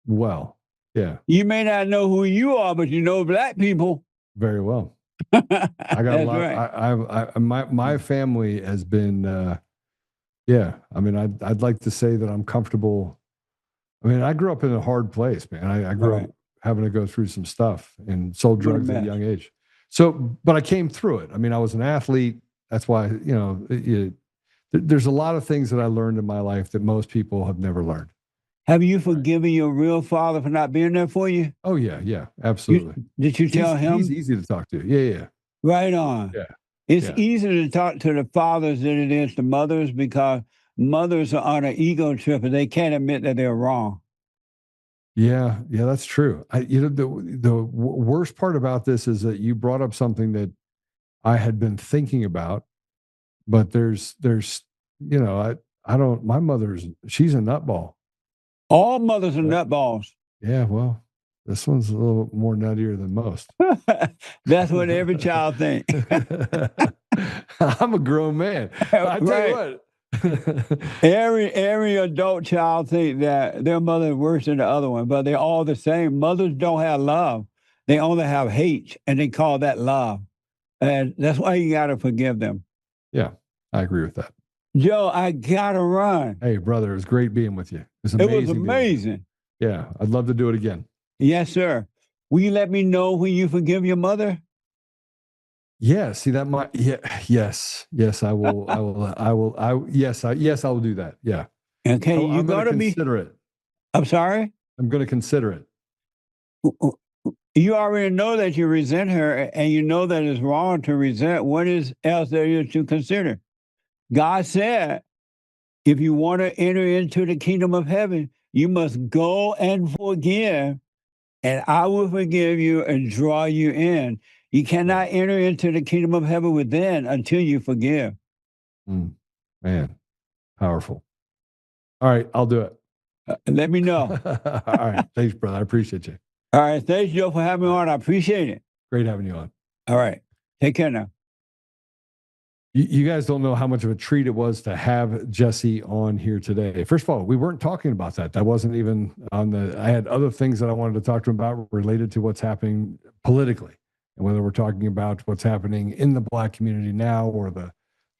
Well, yeah. You may not know who you are, but you know black people. Very well. I got a lot. Right. My family has been. Yeah, I mean, I'd like to say that I'm comfortable. I mean, I grew up in a hard place, man. I grew up having to go through some stuff and sold drugs at a young age. So, but I came through it. I mean, I was an athlete. That's why, there's a lot of things that I learned in my life that most people have never learned. Have you forgiven your real father for not being there for you? Oh, yeah, absolutely. Did you tell him? He's easy to talk to. Yeah. Right on. Yeah. It's easier to talk to the fathers than it is to mothers because mothers are on an ego trip and they can't admit that they're wrong. Yeah, that's true. The worst part about this is that you brought up something that I had been thinking about, but there's I don't. My she's a nutball. All mothers are nutballs. Yeah, well, this one's a little more nuttier than most. That's what every child thinks. I'm a grown man. I tell you what. Every adult child thinks that their mother is worse than the other one, but they're all the same. Mothers don't have love. They only have hate, and they call that love. And that's why you got to forgive them. Yeah, I agree with that. Joe, I got to run. Hey, brother, it was great being with you. It was amazing. It was amazing. Yeah, I'd love to do it again. Yes, sir. Will you let me know when you forgive your mother? Yeah, see that might. Yeah, yes, I will. Yes, I will do that. Yeah. Okay, I'm going to consider it. I'm sorry. I'm going to consider it. You already know that you resent her, and you know that it's wrong to resent. What else there is to consider? God said, if you want to enter into the kingdom of heaven, you must go and forgive, and I will forgive you and draw you in. You cannot enter into the kingdom of heaven within until you forgive. Man, powerful. All right, I'll do it. Let me know. All right. Thanks, brother. I appreciate you. All right. Thanks, Joe, for having me on. I appreciate it. Great having you on. All right. Take care now. You guys don't know how much of a treat it was to have Jesse on here today. First of all, we weren't talking about that. That wasn't even on I had other things that I wanted to talk to him about related to what's happening politically, and whether we're talking about what's happening in the Black community now or the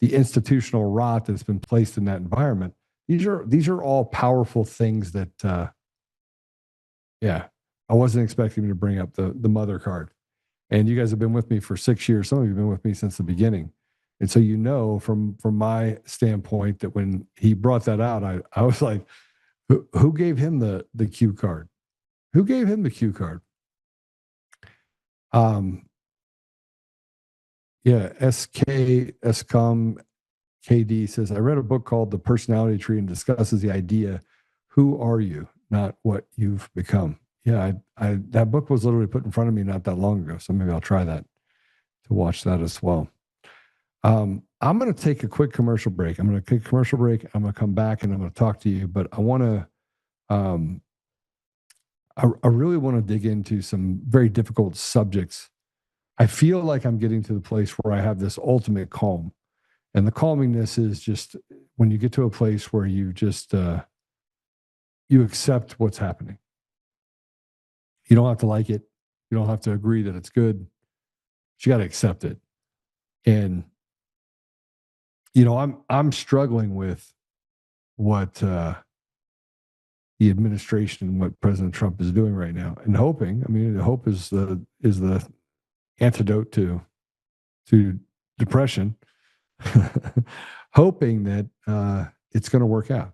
institutional rot that's been placed in that environment. These are all powerful things that, I wasn't expecting him to bring up the mother card. And you guys have been with me for 6 years. Some of you have been with me since the beginning. And so, from my standpoint, that when he brought that out, I was like, who gave him the cue card? Who gave him the cue card? SKSCOM KD says, I read a book called The Personality Tree and discusses the idea, who are you, not what you've become. Yeah, that book was literally put in front of me not that long ago. So maybe I'll try that, to watch that as well. I'm going to take a quick commercial break. I'm going to take a commercial break. I'm going to come back and I'm going to talk to you, but I want to, I really want to dig into some very difficult subjects I feel like I'm getting to the place where I have this ultimate calm. And the calmingness is just when you get to a place where you just, you accept what's happening. You don't have to like it. You don't have to agree that it's good. But you got to accept it. And, I'm struggling with what the administration, what President Trump is doing right now, and hoping. I mean, hope is the antidote to depression. Hoping that it's going to work out.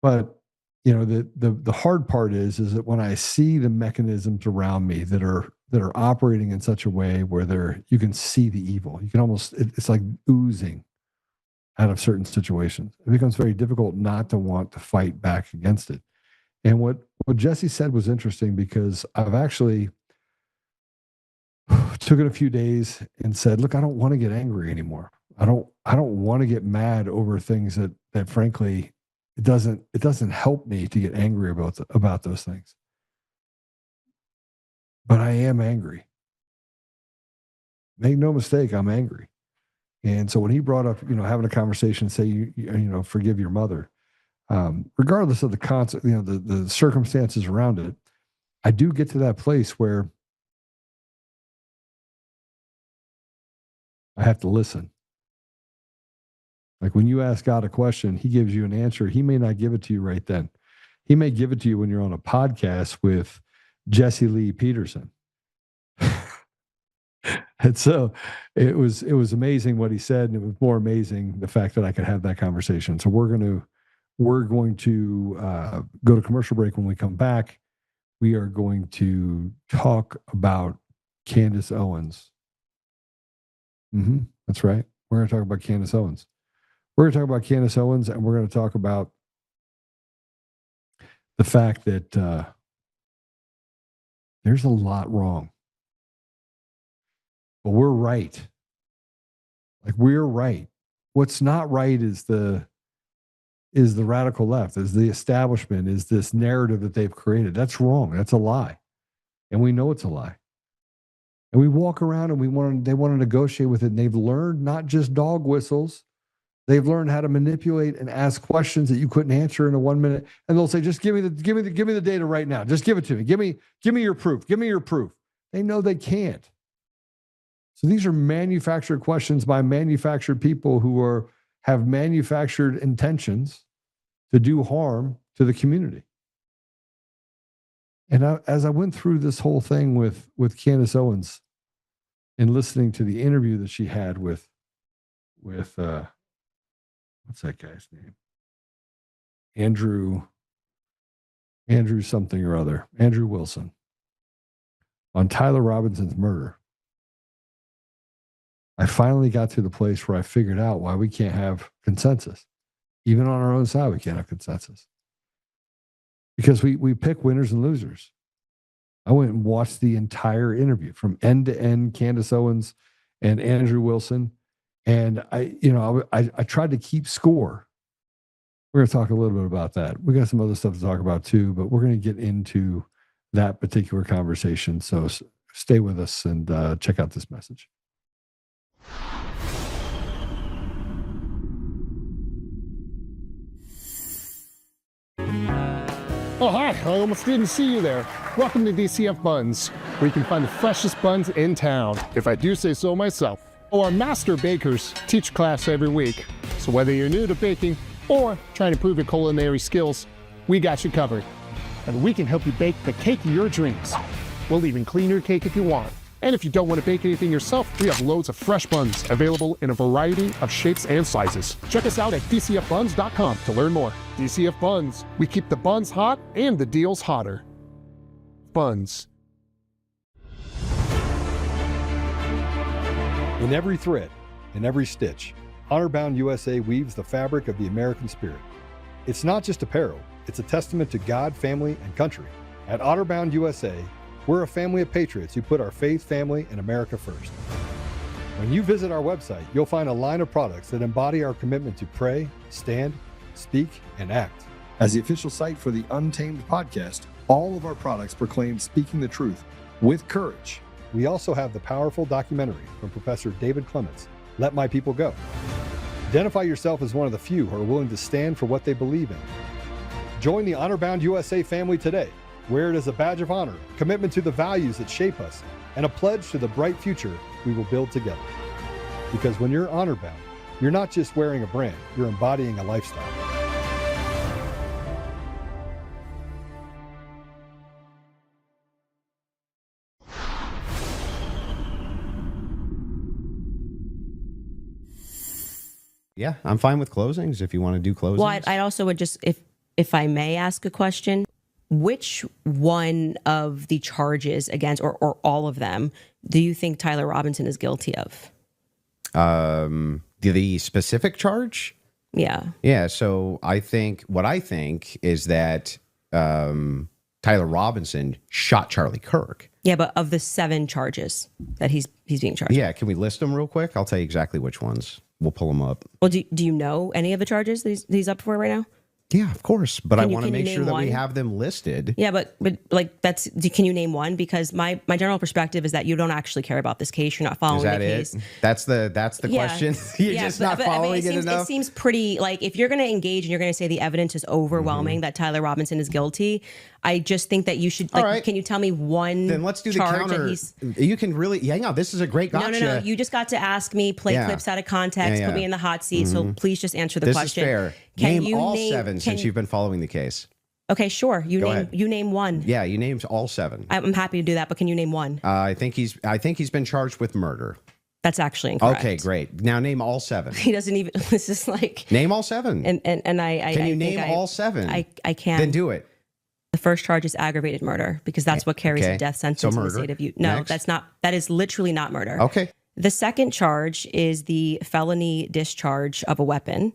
But the hard part is that when I see the mechanisms around me that are operating in such a way where you can see the evil, you can almost, it's like oozing out of certain situations. It becomes very difficult not to want to fight back against it. And what Jesse said was interesting, because I've actually took it a few days and said, look, I don't want to get angry anymore. I don't want to get mad over things that frankly, it doesn't help me to get angry about those things. But I am angry. Make no mistake, I'm angry. And so when he brought up, having a conversation, say, you forgive your mother, regardless of the concept, the circumstances around it, I do get to that place where I have to listen. Like when you ask God a question, he gives you an answer. He may not give it to you right then. He may give it to you when you're on a podcast with Jesse Lee Peterson. And so it was amazing what he said, and it was more amazing the fact that I could have that conversation. So we're going to go to commercial break. When we come back, we are going to talk about Candace Owens. That's right. We're going to talk about Candace Owens. We're going to talk about Candace Owens, and we're going to talk about the fact that there's a lot wrong. But we're right. Like, we're right. What's not right is the radical left, is the establishment, is this narrative that they've created. That's wrong. That's a lie. And we know it's a lie. And we walk around and they want to negotiate with it. And they've learned not just dog whistles. They've learned how to manipulate and ask questions that you couldn't answer in a 1 minute. And they'll say, just give me the data right now. Just give it to me. Give me your proof. Give me your proof. They know they can't. So these are manufactured questions by manufactured people who have manufactured intentions to do harm to the community. And as I went through this whole thing with Candace Owens and listening to the interview that she had with what's that guy's name? Andrew something or other, Andrew Wilson, on Tyler Robinson's murder. I finally got to the place where I figured out why we can't have consensus. Even on our own side, we can't have consensus. Because we pick winners and losers. I went and watched the entire interview from end to end, Candace Owens and Andrew Wilson. And I tried to keep score. We're going to talk a little bit about that. We got some other stuff to talk about too, but we're going to get into that particular conversation. So stay with us and check out this message. Oh, hi. I almost didn't see you there. Welcome to DCF Buns, where you can find the freshest buns in town, if I do say so myself. Our master bakers teach class every week. So whether you're new to baking or trying to improve your culinary skills, we got you covered. And we can help you bake the cake of your dreams. We'll even clean your cake if you want. And if you don't want to bake anything yourself, we have loads of fresh buns available in a variety of shapes and sizes. Check us out at dcfbuns.com to learn more. DCF Buns. We keep the buns hot and the deals hotter. Buns. In every thread, in every stitch, Honor-Bound USA weaves the fabric of the American spirit. It's not just apparel, it's a testament to God, family, and country. At Honor-Bound USA, we're a family of patriots who put our faith, family, and America first. When you visit our website, you'll find a line of products that embody our commitment to pray, stand, speak, and act. As the official site for the Untamed podcast, all of our products proclaim speaking the truth with courage, we also have the powerful documentary from Professor David Clements, Let My People Go. Identify yourself as one of the few who are willing to stand for what they believe in. Join the Honor-Bound USA family today. Wear it as a badge of honor, commitment to the values that shape us, and a pledge to the bright future we will build together. Because when you're honor-bound, you're not just wearing a brand, you're embodying a lifestyle. Yeah, I'm fine with closings if you want to do closings. Well, I also would just, if I may ask a question, which one of the charges against, or all of them, do you think Tyler Robinson is guilty of? The specific charge? Yeah. Yeah, so what I think is that Tyler Robinson shot Charlie Kirk. Yeah, but of the 7 charges that he's being charged. Yeah, can we list them real quick? I'll tell you exactly which ones. We'll pull them up. Well, do you know any of the charges that he's up for right now? Yeah, of course. But I want to make sure that we one? have them listed. Yeah, but like can you name one? Because my general perspective is that you don't actually care about this case. You're not following the case. That's the question. You're just not following it enough. It seems pretty, like, if you're going to engage and you're going to say the evidence is overwhelming that Tyler Robinson is guilty, I just think that you should, like, right. Can you tell me one Then let's do the charge counter. You can really, hang on, this is a great gotcha. No. You just got to ask me, play clips out of context, put me in the hot seat. So please just answer the question. This is fair. Name all 7 since you've been following the case. Okay, sure. You name one. Yeah, you named all 7. I'm happy to do that, but can you name one? I think he's been charged with murder. That's actually incorrect. Okay, great. Now name all 7. He doesn't even. This is like name all 7. And I can you name all 7? I can. Then do it. The first charge is aggravated murder because that's what carries a death sentence in the state of Utah. No, Next. that's not. That is literally not murder. Okay. The second charge is the felony discharge of a weapon.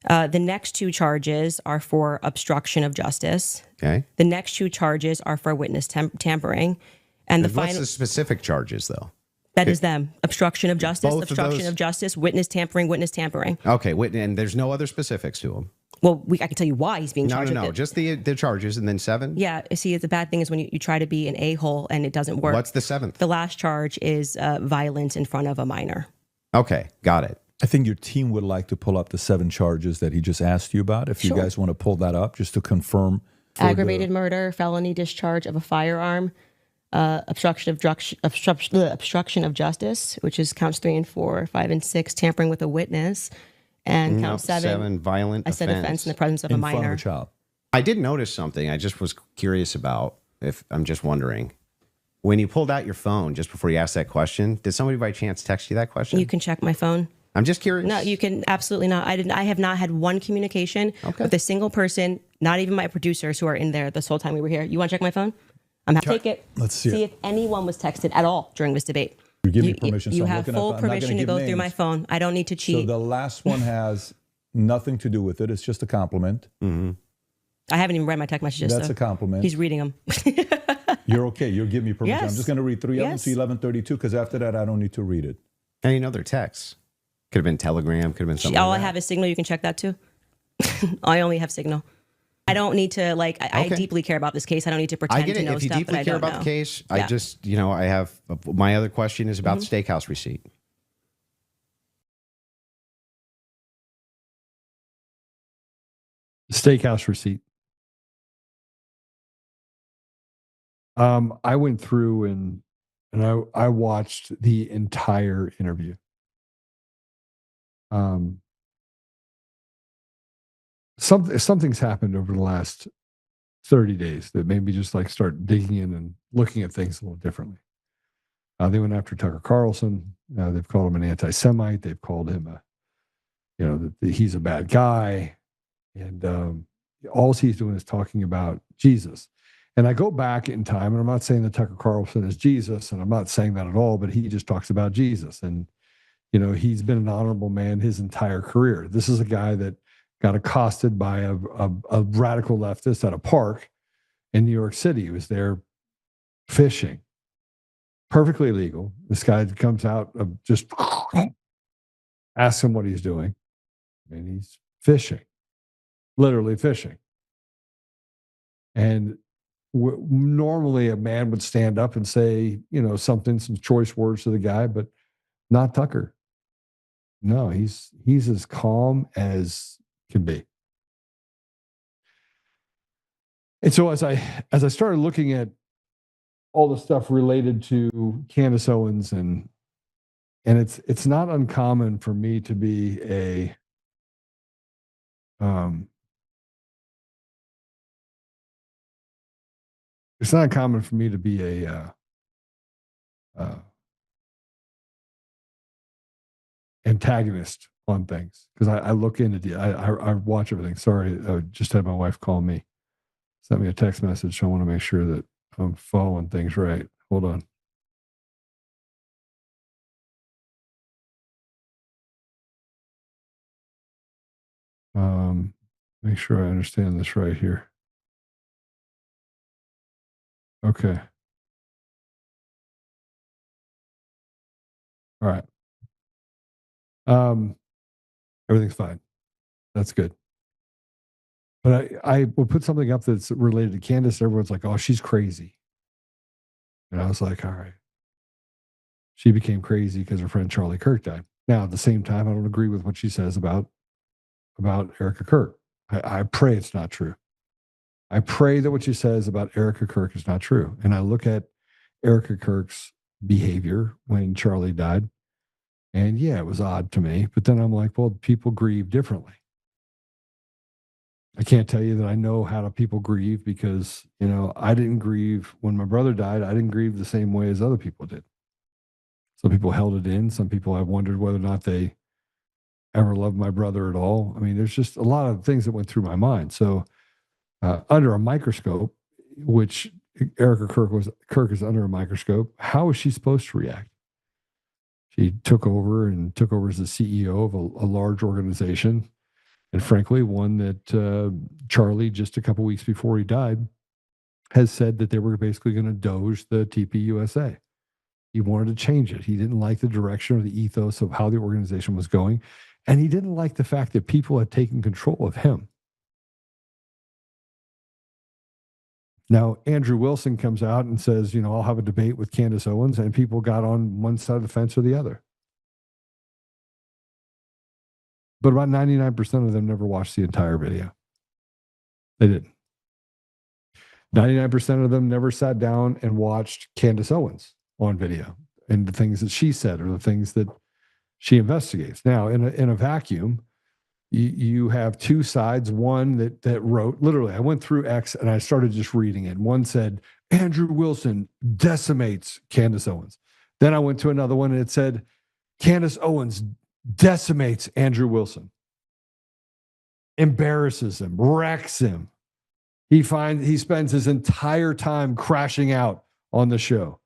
The next 2 charges are for obstruction of justice. Okay. The next 2 charges are for witness tampering, and the what's final. the specific charges though? That is them: obstruction of justice, Both obstruction of justice, witness tampering, witness tampering. Okay, and there's no other specifics to them. Well, I can tell you why he's being charged. No, with it. just the charges and then 7. Yeah, see, the bad thing is when you try to be an a-hole and it doesn't work. What's the 7th? The last charge is violence in front of a minor. Okay, got it. I think your team would like to pull up the 7 charges that he just asked you about. If you guys want to pull that up, just to confirm. Aggravated murder, felony discharge of a firearm, obstruction of justice, which is counts 3 and 4, 5 and 6, tampering with a witness, and count 7, violent offense in the presence of a minor. In front of a child. I did notice something. I just was curious about. If I'm just wondering, when you pulled out your phone just before you asked that question, did somebody by chance text you that question? You can check my phone. I'm just curious. No, you can absolutely not. I have not had one communication with a single person, not even my producers who are in there this whole time we were here. You want to check my phone? I'm happy to take it. Let's see if anyone was texted at all during this debate. You give me permission. You have full permission to go through my phone. I don't need to cheat. So the last one has nothing to do with it. It's just a compliment. Mm-hmm. I haven't even read my text messages. That's a compliment. He's reading them. You're okay. You'll give me permission. Yes. I'm just going to read 3 of them to 1132 because after that, I don't need to read it. And you know their texts. Could have been Telegram. Could have been something. All like I that. have is Signal. You can check that too. I only have Signal. I don't need to I deeply care about this case. I don't need to pretend I get to it. know If you stuff deeply that I care don't about know. the case, Yeah. I just, I have my other question is about the steakhouse receipt. Steakhouse receipt. I went through and I watched the entire interview. Something's happened over the last 30 days that made me just like start digging in and looking at things a little differently. They went after Tucker Carlson. They've called him an anti-Semite. They've called him he's a bad guy. And all he's doing is talking about Jesus. And I go back in time, and I'm not saying that Tucker Carlson is Jesus, and I'm not saying that at all, but he just talks about Jesus. And, he's been an honorable man his entire career. This is a guy that got accosted by a radical leftist at a park in New York City. He was there fishing. Perfectly legal. This guy comes out of just asks him what he's doing. And he's fishing. Literally fishing. And normally a man would stand up and say, some choice words to the guy, but not Tucker. No, he's as calm as can be. And so as I started looking at all the stuff related to Candace Owens, and it's not uncommon for me to be it's not uncommon for me to be a antagonist on things, because I look into I watch everything. Sorry, I just had my wife call me, sent me a text message. So I want to make sure that I'm following things right. Hold on. Make sure I understand this right here. Okay. All right. Everything's fine. That's good. But I will put something up that's related to Candace. Everyone's like, oh, she's crazy. And I was like, all right. She became crazy because her friend Charlie Kirk died. Now, at the same time, I don't agree with what she says about Erica Kirk. I pray it's not true. I pray that what she says about Erica Kirk is not true. And I look at Erica Kirk's behavior when Charlie died, and yeah, it was odd to me. But then I'm like, well, people grieve differently. I can't tell you that I know how people grieve, because, I didn't grieve when my brother died. I didn't grieve the same way as other people did. Some people held it in. Some people, I wondered whether or not they ever loved my brother at all. I mean, there's just a lot of things that went through my mind. So under a microscope, which Erica Kirk is under a microscope, how is she supposed to react? She took over as the CEO of a large organization, and frankly, one that Charlie, just a couple weeks before he died, has said that they were basically going to doge the TPUSA. He wanted to change it. He didn't like the direction or the ethos of how the organization was going. And he didn't like the fact that people had taken control of him. Now, Andrew Wilson comes out and says, I'll have a debate with Candace Owens, and people got on one side of the fence or the other. But about 99% of them never watched the entire video. They didn't. 99% of them never sat down and watched Candace Owens on video and the things that she said or the things that she investigates. Now, in a vacuum, you have two sides. One that wrote, literally, I went through X and I started just reading it. One said, Andrew Wilson decimates Candace Owens. Then I went to another one and it said, Candace Owens decimates Andrew Wilson, embarrasses him, wrecks him. He spends his entire time crashing out on the show.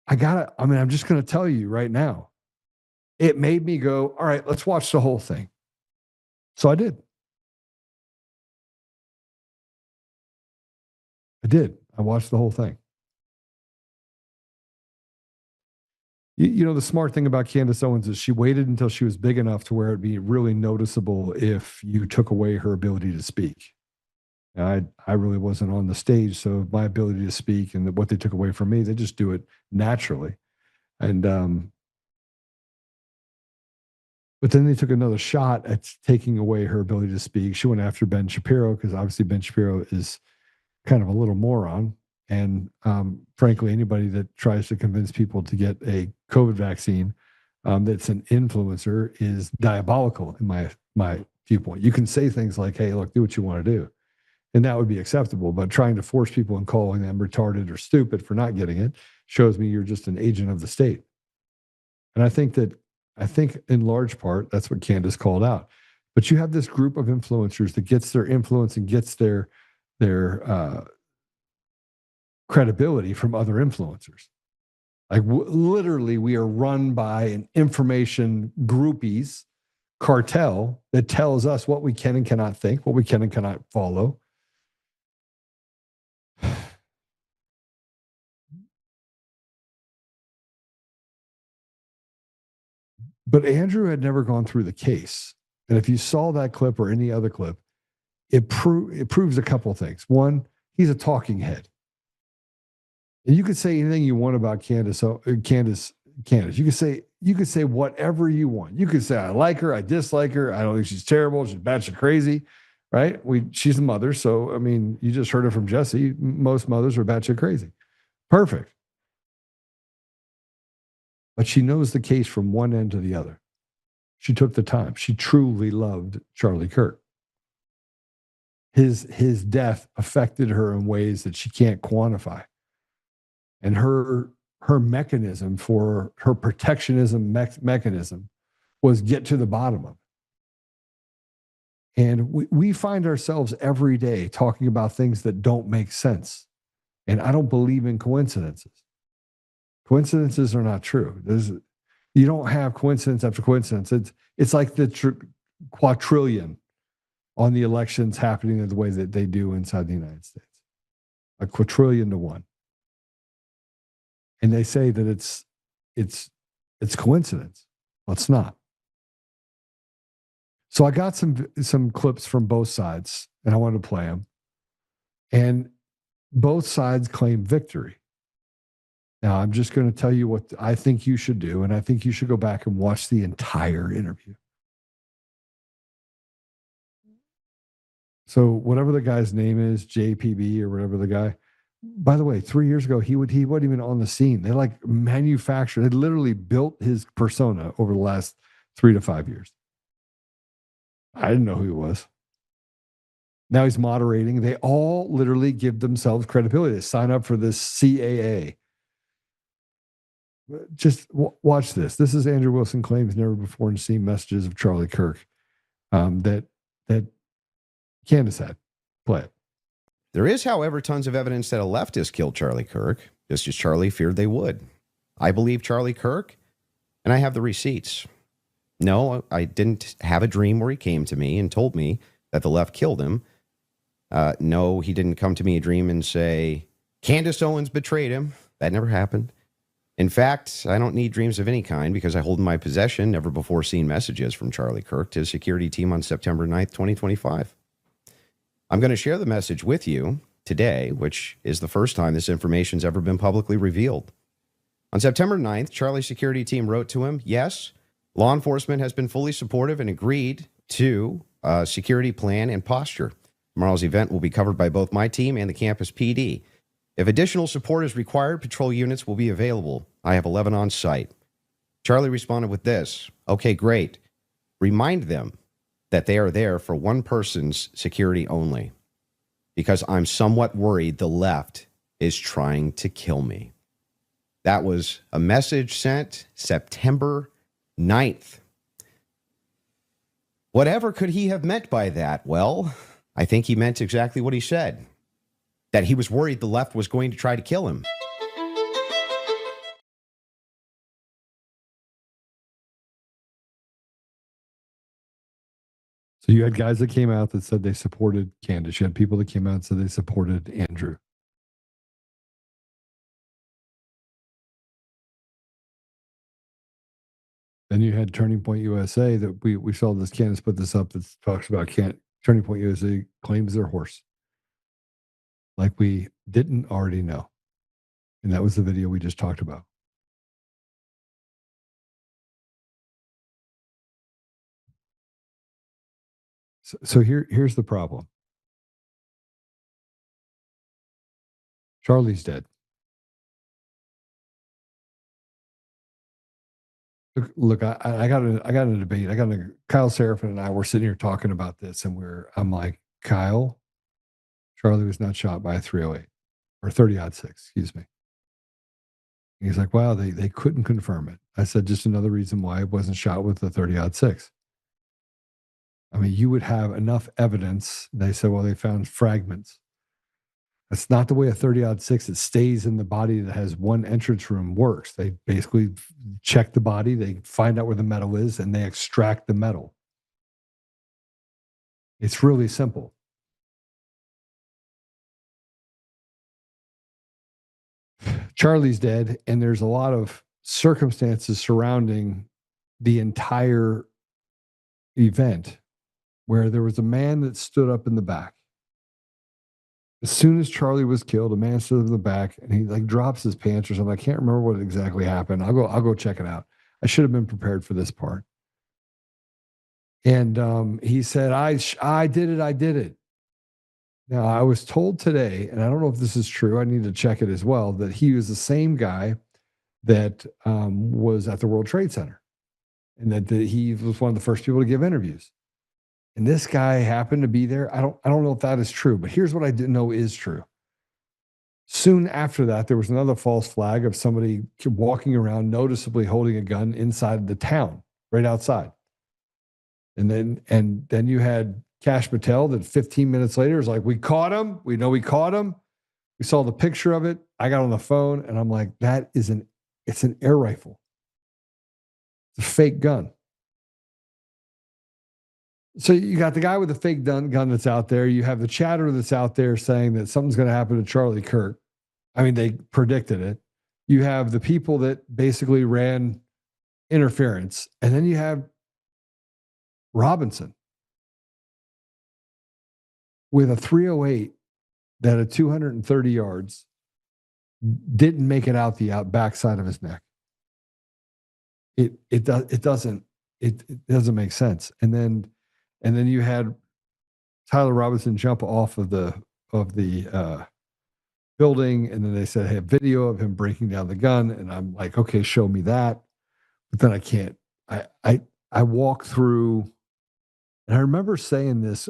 I'm just going to tell you right now, it made me go, all right, let's watch the whole thing. So I did. I watched the whole thing. The smart thing about Candace Owens is she waited until she was big enough to where it'd be really noticeable if you took away her ability to speak. I really wasn't on the stage, so my ability to speak and what they took away from me, they just do it naturally. And but then they took another shot at taking away her ability to speak. She went after Ben Shapiro, because obviously Ben Shapiro is kind of a little moron. And frankly, anybody that tries to convince people to get a COVID vaccine that's an influencer is diabolical in my viewpoint. You can say things like, hey, look, do what you want to do. And that would be acceptable. But trying to force people and calling them retarded or stupid for not getting it shows me you're just an agent of the state. And I think in large part, that's what Candace called out. But you have this group of influencers that gets their influence and gets their credibility from other influencers. Like literally, we are run by an information groupies cartel that tells us what we can and cannot think, what we can and cannot follow. But Andrew had never gone through the case. And if you saw that clip or any other clip, it proves a couple of things. One, he's a talking head. And you could say anything you want about Candace. You could say whatever you want. You could say, I like her, I dislike her, I don't think she's terrible, she's batshit crazy, right? She's a mother, so I mean, you just heard it from Jesse. Most mothers are batshit crazy. Perfect. But she knows the case from one end to the other. She took the time. She truly loved Charlie Kirk. His death affected her in ways that she can't quantify. And her mechanism for her protectionism mechanism was get to the bottom of it. And we find ourselves every day talking about things that don't make sense. And I don't believe in coincidences. Coincidences are not true. You don't have coincidence after coincidence. It's like the quadrillion on the elections happening the way that they do inside the United States. A quadrillion to one. And they say that it's coincidence. Well, it's not. So I got some clips from both sides, and I wanted to play them. And both sides claim victory. Now, I'm just going to tell you what I think you should do, and I think you should go back and watch the entire interview. So whatever the guy's name is, JPB or whatever the guy, by the way, 3 years ago, he wasn't even on the scene. They like manufactured, they literally built his persona over the last 3 to 5 years. I didn't know who he was. Now he's moderating. They all literally give themselves credibility. They sign up for this CAA. Just watch this. This is Andrew Wilson claims never before seen messages of Charlie Kirk that Candace had. Play it. There is, however, tons of evidence that a leftist killed Charlie Kirk, just as Charlie feared they would. I believe Charlie Kirk, and I have the receipts. No, I didn't have a dream where he came to me and told me that the left killed him. No, he didn't come to me a dream and say, Candace Owens betrayed him. That never happened. In fact, I don't need dreams of any kind because I hold in my possession never before seen messages from Charlie Kirk to his security team on September 9th, 2025. I'm going to share the message with you today, which is the first time this information's ever been publicly revealed. On September 9th, Charlie's security team wrote to him, yes, law enforcement has been fully supportive and agreed to a security plan and posture. Tomorrow's event will be covered by both my team and the campus PD. If additional support is required, patrol units will be available. I have 11 on site. Charlie responded with this, okay, great. Remind them that they are there for one person's security only, because I'm somewhat worried the left is trying to kill me. That was a message sent September 9th. Whatever could he have meant by that? Well, I think he meant exactly what he said, that he was worried the left was going to try to kill him. So you had guys that came out that said they supported Candace. You had people that came out and said they supported Andrew. Then you had Turning Point USA that we saw this. Candace put this up that talks about Turning Point USA claims their horse. Like we didn't already know. And that was the video we just talked about. So here's the problem. Charlie's dead. Look, I got in a debate. Kyle Seraphin and I were sitting here talking about this, and I'm like, Kyle, Charlie was not shot by a 308 or 30-06, excuse me. And he's like, wow, they couldn't confirm it. I said, just another reason why it wasn't shot with the 30-06. I mean, you would have enough evidence. They said, well, they found fragments. That's not the way a 30-06 that stays in the body that has one entrance room works. They basically check the body, they find out where the metal is, and they extract the metal. It's really simple. Charlie's dead, and there's a lot of circumstances surrounding the entire event where there was a man that stood up in the back. As soon as Charlie was killed, a man stood up in the back and he like drops his pants or something. I can't remember what exactly happened. I'll go check it out. I should have been prepared for this part. And he said, I did it. I did it. Now, I was told today, and I don't know if this is true, I need to check it as well, that he was the same guy that was at the World Trade Center, and that he was one of the first people to give interviews. And this guy happened to be there. I don't know if that is true, but here's what I didn't know is true. Soon after that, there was another false flag of somebody walking around noticeably holding a gun inside the town, right outside. And then you had Kash Patel that 15 minutes later is like, we caught him. We know we caught him. We saw the picture of it. I got on the phone and I'm like, it's an air rifle. It's a fake gun. So you got the guy with the fake gun that's out there. You have the chatter that's out there saying that something's going to happen to Charlie Kirk. I mean, they predicted it. You have the people that basically ran interference. And then you have Robinson with a 308 that at 230 yards didn't make it out the backside of his neck. It doesn't make sense. And then you had Tyler Robinson jump off of the building, and then they said, hey, a video of him breaking down the gun, and I'm like, okay, show me that. But then I can't. I walk through, and I remember saying this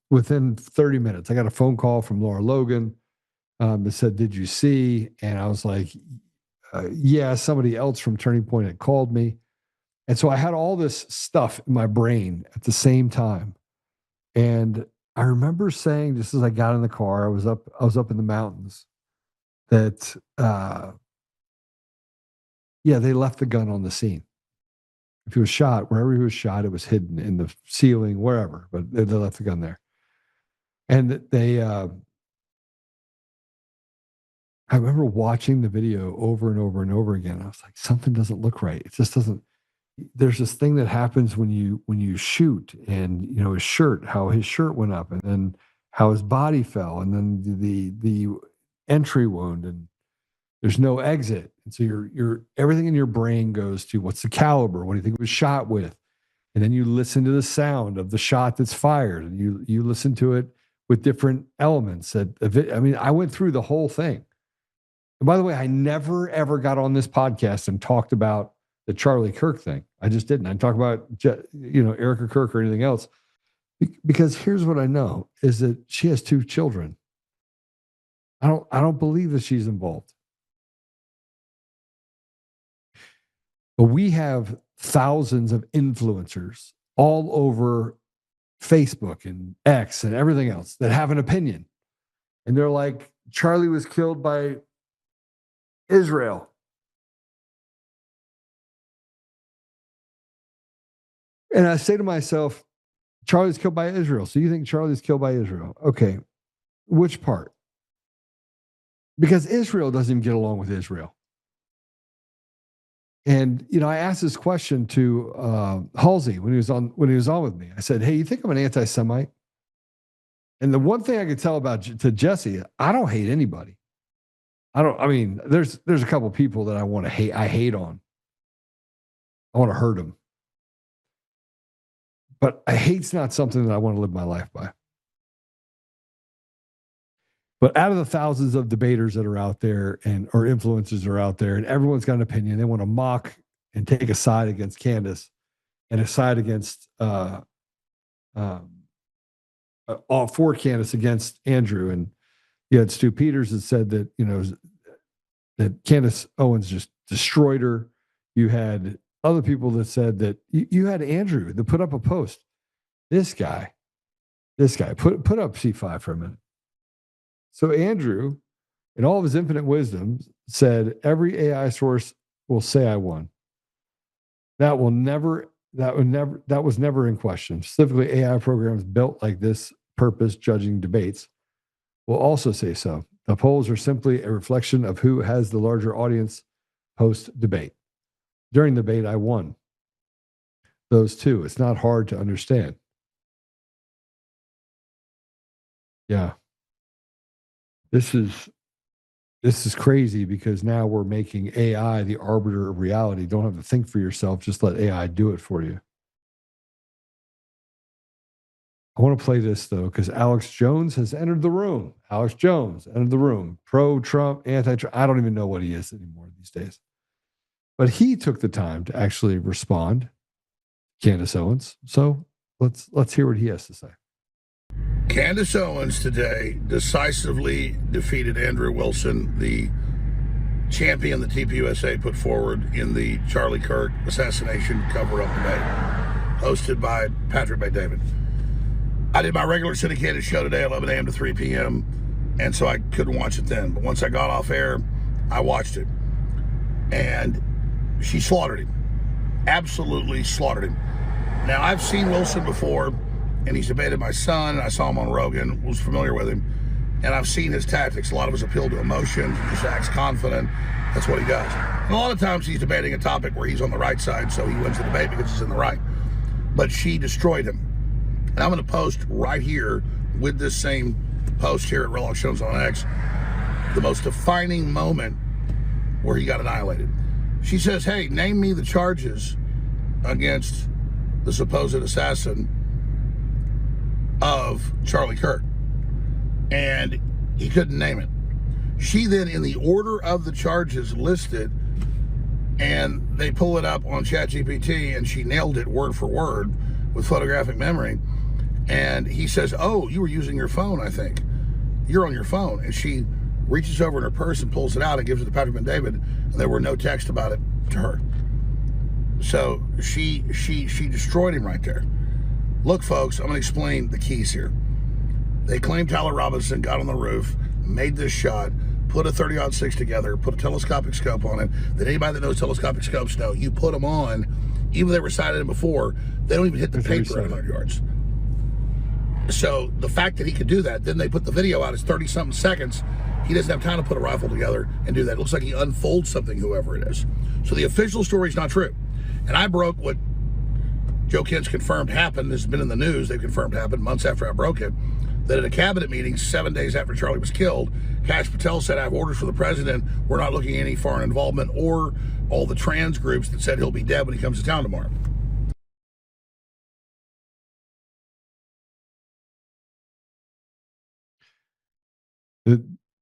within 30 minutes. I got a phone call from Laura Logan that said, did you see? And I was like, yeah, somebody else from Turning Point had called me. And so I had all this stuff in my brain at the same time. And I remember saying, just as I got in the car, I was up in the mountains, that, they left the gun on the scene. If he was shot, wherever he was shot, it was hidden in the ceiling, wherever, but they left the gun there. And they, I remember watching the video over and over and over again. I was like, something doesn't look right. It just doesn't. There's this thing that happens when you shoot, and his shirt, how his shirt went up, and then how his body fell, and then the entry wound, and there's no exit. And so you're everything in your brain goes to, what's the caliber? What do you think it was shot with? And then you listen to the sound of the shot that's fired, and you listen to it with different elements. I went through the whole thing. And by the way, I never ever got on this podcast and talked about the Charlie Kirk thing. I just didn't. I talk about Erica Kirk or anything else, because here's what I know is that she has 2 children. I don't believe that she's involved. But we have thousands of influencers all over Facebook and X and everything else that have an opinion. And they're like, Charlie was killed by Israel. And I say to myself, Charlie's killed by Israel. So you think Charlie's killed by Israel? Okay. Which part? Because Israel doesn't even get along with Israel. And, I asked this question to Halsey when he was on with me. I said, hey, you think I'm an anti-Semite? And the one thing I could tell to Jesse, I don't hate anybody. There's a couple of people that I hate on. I want to hurt them. But hate's not something that I want to live my life by. But out of the thousands of debaters that are out there or influencers that are out there, and everyone's got an opinion, they want to mock and take a side against Candace and a side against all 4 Candace against Andrew. And you had Stu Peters that said that, that Candace Owens just destroyed her. You had other people that said that you had Andrew that put up a post. This guy put up C5 for a minute. So Andrew, in all of his infinite wisdom, said every AI source will say I won. That was never in question. Specifically, AI programs built like this purpose judging debates will also say so. The polls are simply a reflection of who has the larger audience post debate. During the debate, I won those 2. It's not hard to understand. Yeah. This is crazy because now we're making AI the arbiter of reality. Don't have to think for yourself. Just let AI do it for you. I want to play this, though, because Alex Jones has entered the room. Alex Jones entered the room. Pro-Trump, anti-Trump. I don't even know what he is anymore these days. But he took the time to actually respond, Candace Owens. So let's hear what he has to say. Candace Owens today decisively defeated Andrew Wilson, the champion the TPUSA put forward in the Charlie Kirk assassination cover-up debate, hosted by Patrick Bay David. I did my regular syndicated show today, 11 a.m. to 3 p.m., and so I couldn't watch it then. But once I got off air, I watched it. And she slaughtered him. Absolutely slaughtered him. Now, I've seen Wilson before, and he's debated my son, and I saw him on Rogan, was familiar with him, and I've seen his tactics. A lot of his appeal to emotion, he just acts confident. That's what he does. And a lot of times he's debating a topic where he's on the right side, so he wins the debate because he's in the right. But she destroyed him. And I'm going to post right here with this same post here at Relox Jones on X, the most defining moment where he got annihilated. She says, hey, name me the charges against the supposed assassin of Charlie Kirk. And he couldn't name it. She then, in the order of the charges listed, and they pull it up on ChatGPT, and she nailed it word for word with photographic memory. And he says, oh, you were using your phone, I think. You're on your phone. And she reaches over in her purse and pulls it out and gives it to Patrick Ben David. And there were no text about it to her. So she destroyed him right there. Look, folks, I'm going to explain the keys here. They claim Tyler Robinson got on the roof, made this shot, put a 30-06 together, put a telescopic scope on it. That anybody that knows telescopic scopes know, you put them on, even though they were sighted in before, they don't even hit the paper at 100 yards. So the fact that he could do that, then they put the video out, it's 30-something seconds. He doesn't have time to put a rifle together and do that. It looks like he unfolds something, whoever it is. So the official story is not true. And I broke what Joe Kent's confirmed happened. This has been in the news. They've confirmed happened months after I broke it. That at a cabinet meeting 7 days after Charlie was killed, Kash Patel said, I have orders for the president. We're not looking at any foreign involvement or all the trans groups that said he'll be dead when he comes to town tomorrow.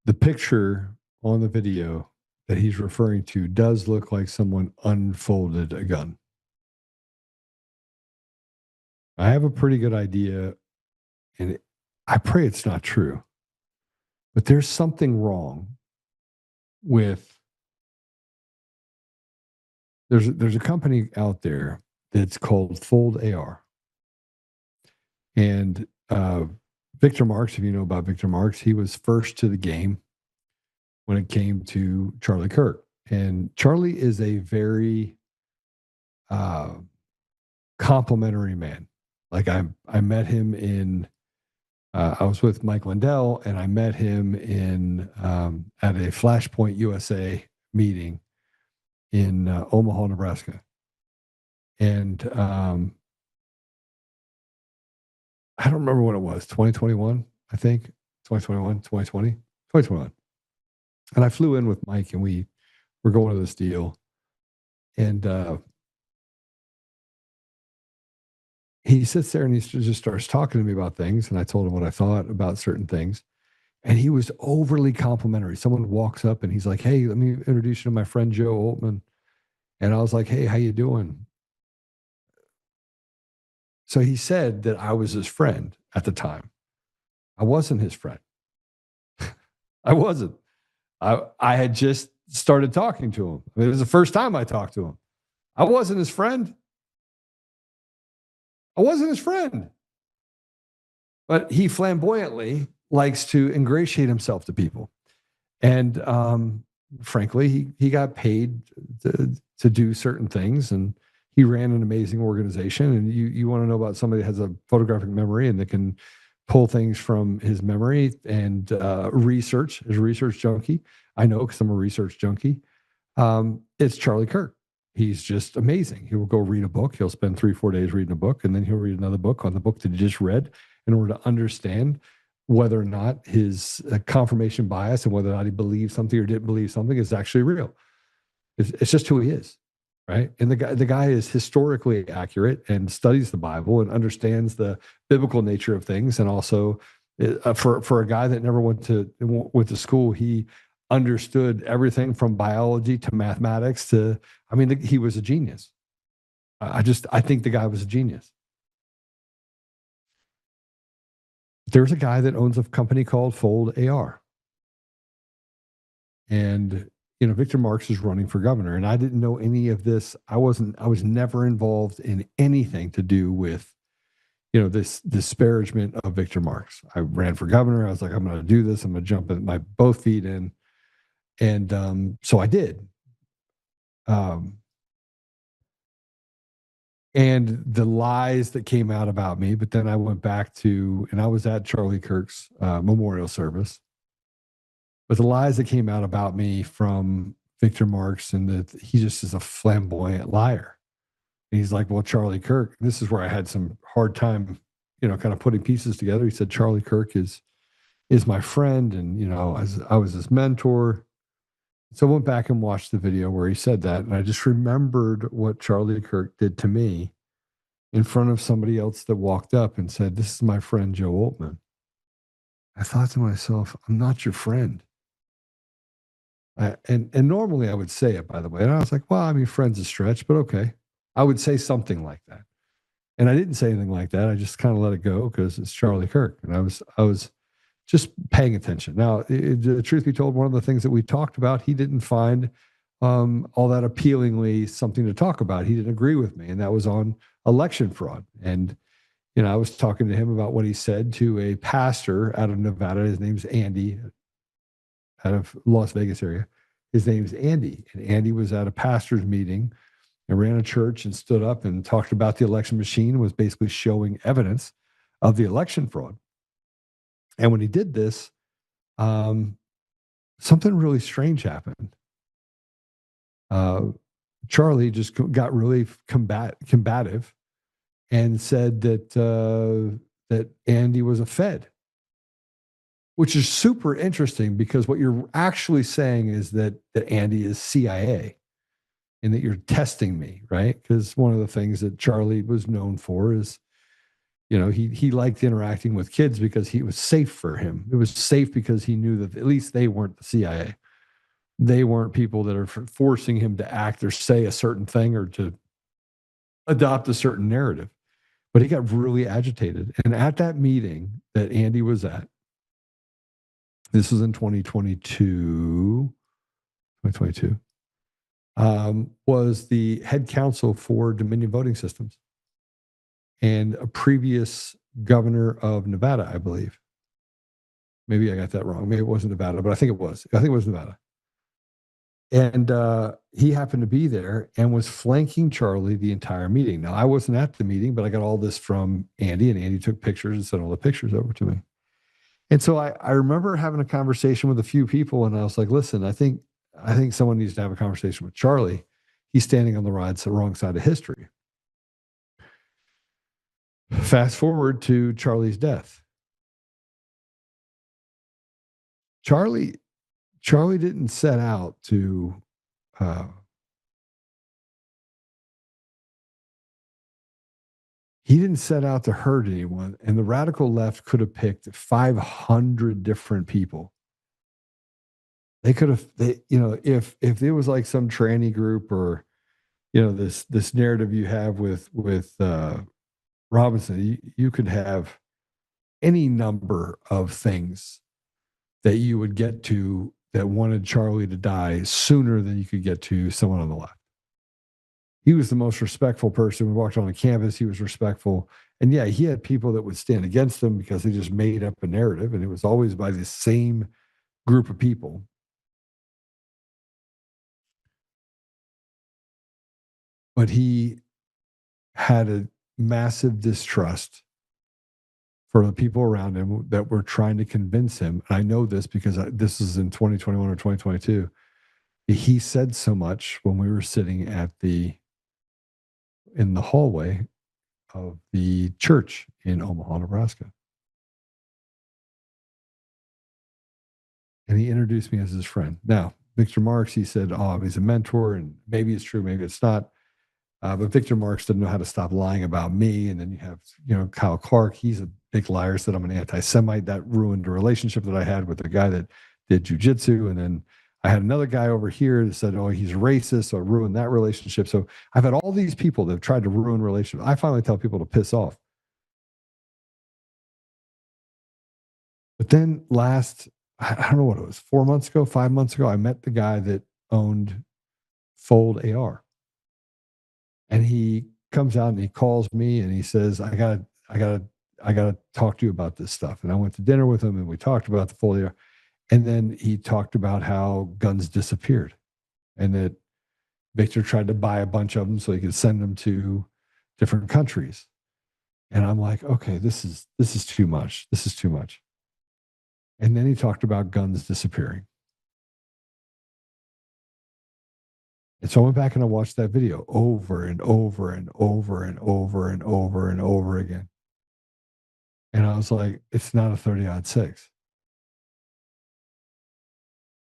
The picture on the video that he's referring to does look like someone unfolded a gun. I have a pretty good idea, and I pray it's not true, but there's something wrong with, there's a company out there that's called Fold AR. And Victor Marks, if you know about Victor Marks, he was first to the game when it came to Charlie Kirk. And Charlie is a very complimentary man. Like I met him in, I was with Mike Lindell, and I met him in at a Flashpoint USA meeting in Omaha, Nebraska. And I don't remember what it was, 2021, I think, 2021, 2020, 2021. And I flew in with Mike, and we were going to this deal. And he sits there and he just starts talking to me about things. And I told him what I thought about certain things. And he was overly complimentary. Someone walks up and he's like, hey, let me introduce you to my friend, Joe Oltmann. And I was like, hey, how you doing? So he said that I was his friend at the time. I wasn't his friend. I wasn't. I had just started talking to him. I mean, it was the first time I talked to him. I wasn't his friend. I wasn't his friend. But he flamboyantly likes to ingratiate himself to people. And frankly, he got paid to do certain things, and he ran an amazing organization. And you want to know about somebody that has a photographic memory and that can pull things from his memory and research, as a research junkie. I know because I'm a research junkie. It's Charlie Kirk. He's just amazing. He will go read a book. He'll spend 3-4 days reading a book, and then he'll read another book on the book that he just read in order to understand whether or not his confirmation bias and whether or not he believed something or didn't believe something is actually real. It's just who he is, right? And the guy is historically accurate and studies the Bible and understands the biblical nature of things. And also, for a guy that never went to school, he understood everything from biology to mathematics to, I mean, he was a genius. I think the guy was a genius. There's a guy that owns a company called Fold AR. And, you know, Victor Marx is running for governor, and I didn't know any of this. I was never involved in anything to do with, you know, this disparagement of Victor Marx. I ran for governor. I was like, I'm going to do this. I'm going to jump my both feet in. And so I did. And the lies that came out about me, but then I went back to, and I was at Charlie Kirk's memorial service. But the lies that came out about me from Victor Marx, and that he just is a flamboyant liar. And he's like, well, Charlie Kirk, this is where I had some hard time, you know, kind of putting pieces together. He said, Charlie Kirk is my friend. And, you know, I was his mentor. So I went back and watched the video where he said that. And I just remembered what Charlie Kirk did to me in front of somebody else that walked up and said, this is my friend, Joe Oltmann. I thought to myself, I'm not your friend. And normally I would say it, by the way. And I was like, well, I mean, friend's a stretch, but okay. I would say something like that. And I didn't say anything like that. I just kind of let it go because it's Charlie Kirk. And I was just paying attention. Now, the truth be told, one of the things that we talked about, he didn't find all that appealingly something to talk about. He didn't agree with me. And that was on election fraud. And, you know, I was talking to him about what he said to a pastor out of Nevada. His name's Andy, out of Las Vegas area. His name's Andy. And Andy was at a pastor's meeting and ran a church and stood up and talked about the election machine, was basically showing evidence of the election fraud. And when he did this, something really strange happened. Charlie just got really combative and said that Andy was a Fed, which is super interesting because what you're actually saying is that Andy is CIA and that you're testing me, right? Because one of the things that Charlie was known for is, you know, he liked interacting with kids because he was safe for him. It was safe because he knew that at least they weren't the CIA. They weren't people that are forcing him to act or say a certain thing or to adopt a certain narrative. But he got really agitated. And at that meeting that Andy was at, this was in 2022, was the head counsel for Dominion Voting Systems and a previous governor of Nevada, I believe. Maybe I got that wrong. Maybe it wasn't Nevada, but I think it was. I think it was Nevada. And he happened to be there and was flanking Charlie the entire meeting. Now, I wasn't at the meeting, but I got all this from Andy, and Andy took pictures and sent all the pictures over to me. And so I remember having a conversation with a few people, and I was like, listen, I think someone needs to have a conversation with Charlie. He's standing on the wrong side of history. Fast forward to Charlie's death. Charlie didn't set out to he didn't set out to hurt anyone, and the radical left could have picked 500 different people. They could have, you know, if it was like some tranny group or, you know, this narrative you have with Robinson, you could have any number of things that you would get to that wanted Charlie to die sooner than you could get to someone on the left. He was the most respectful person. We walked on the campus. He was respectful. And yeah, he had people that would stand against him because they just made up a narrative. And it was always by the same group of people. But he had a massive distrust for the people around him that were trying to convince him. And I know this because this is in 2021 or 2022. He said so much when we were sitting in the hallway of the church in Omaha, Nebraska. And he introduced me as his friend. Now, Victor Marks, he said, oh, he's a mentor, and maybe it's true, maybe it's not. But Victor Marks doesn't know how to stop lying about me. And then you have, Kyle Clark. He's a big liar, said I'm an anti-Semite. That ruined the relationship that I had with the guy that did jujitsu. And then I had another guy over here that said, oh, he's racist, so it ruined that relationship. So I've had all these people that have tried to ruin relationships. I finally tell people to piss off. But then I don't know what it was, 4 months ago, 5 months ago, I met the guy that owned Fold AR. And he comes out and he calls me and he says, I gotta talk to you about this stuff. And I went to dinner with him and we talked about the Fold AR. And then he talked about how guns disappeared and that Victor tried to buy a bunch of them so he could send them to different countries. And I'm like, okay, this is too much. This is too much. And then he talked about guns disappearing. And so I went back and I watched that video over and over and over and over and over and over again. And I was like, it's not a 30-06.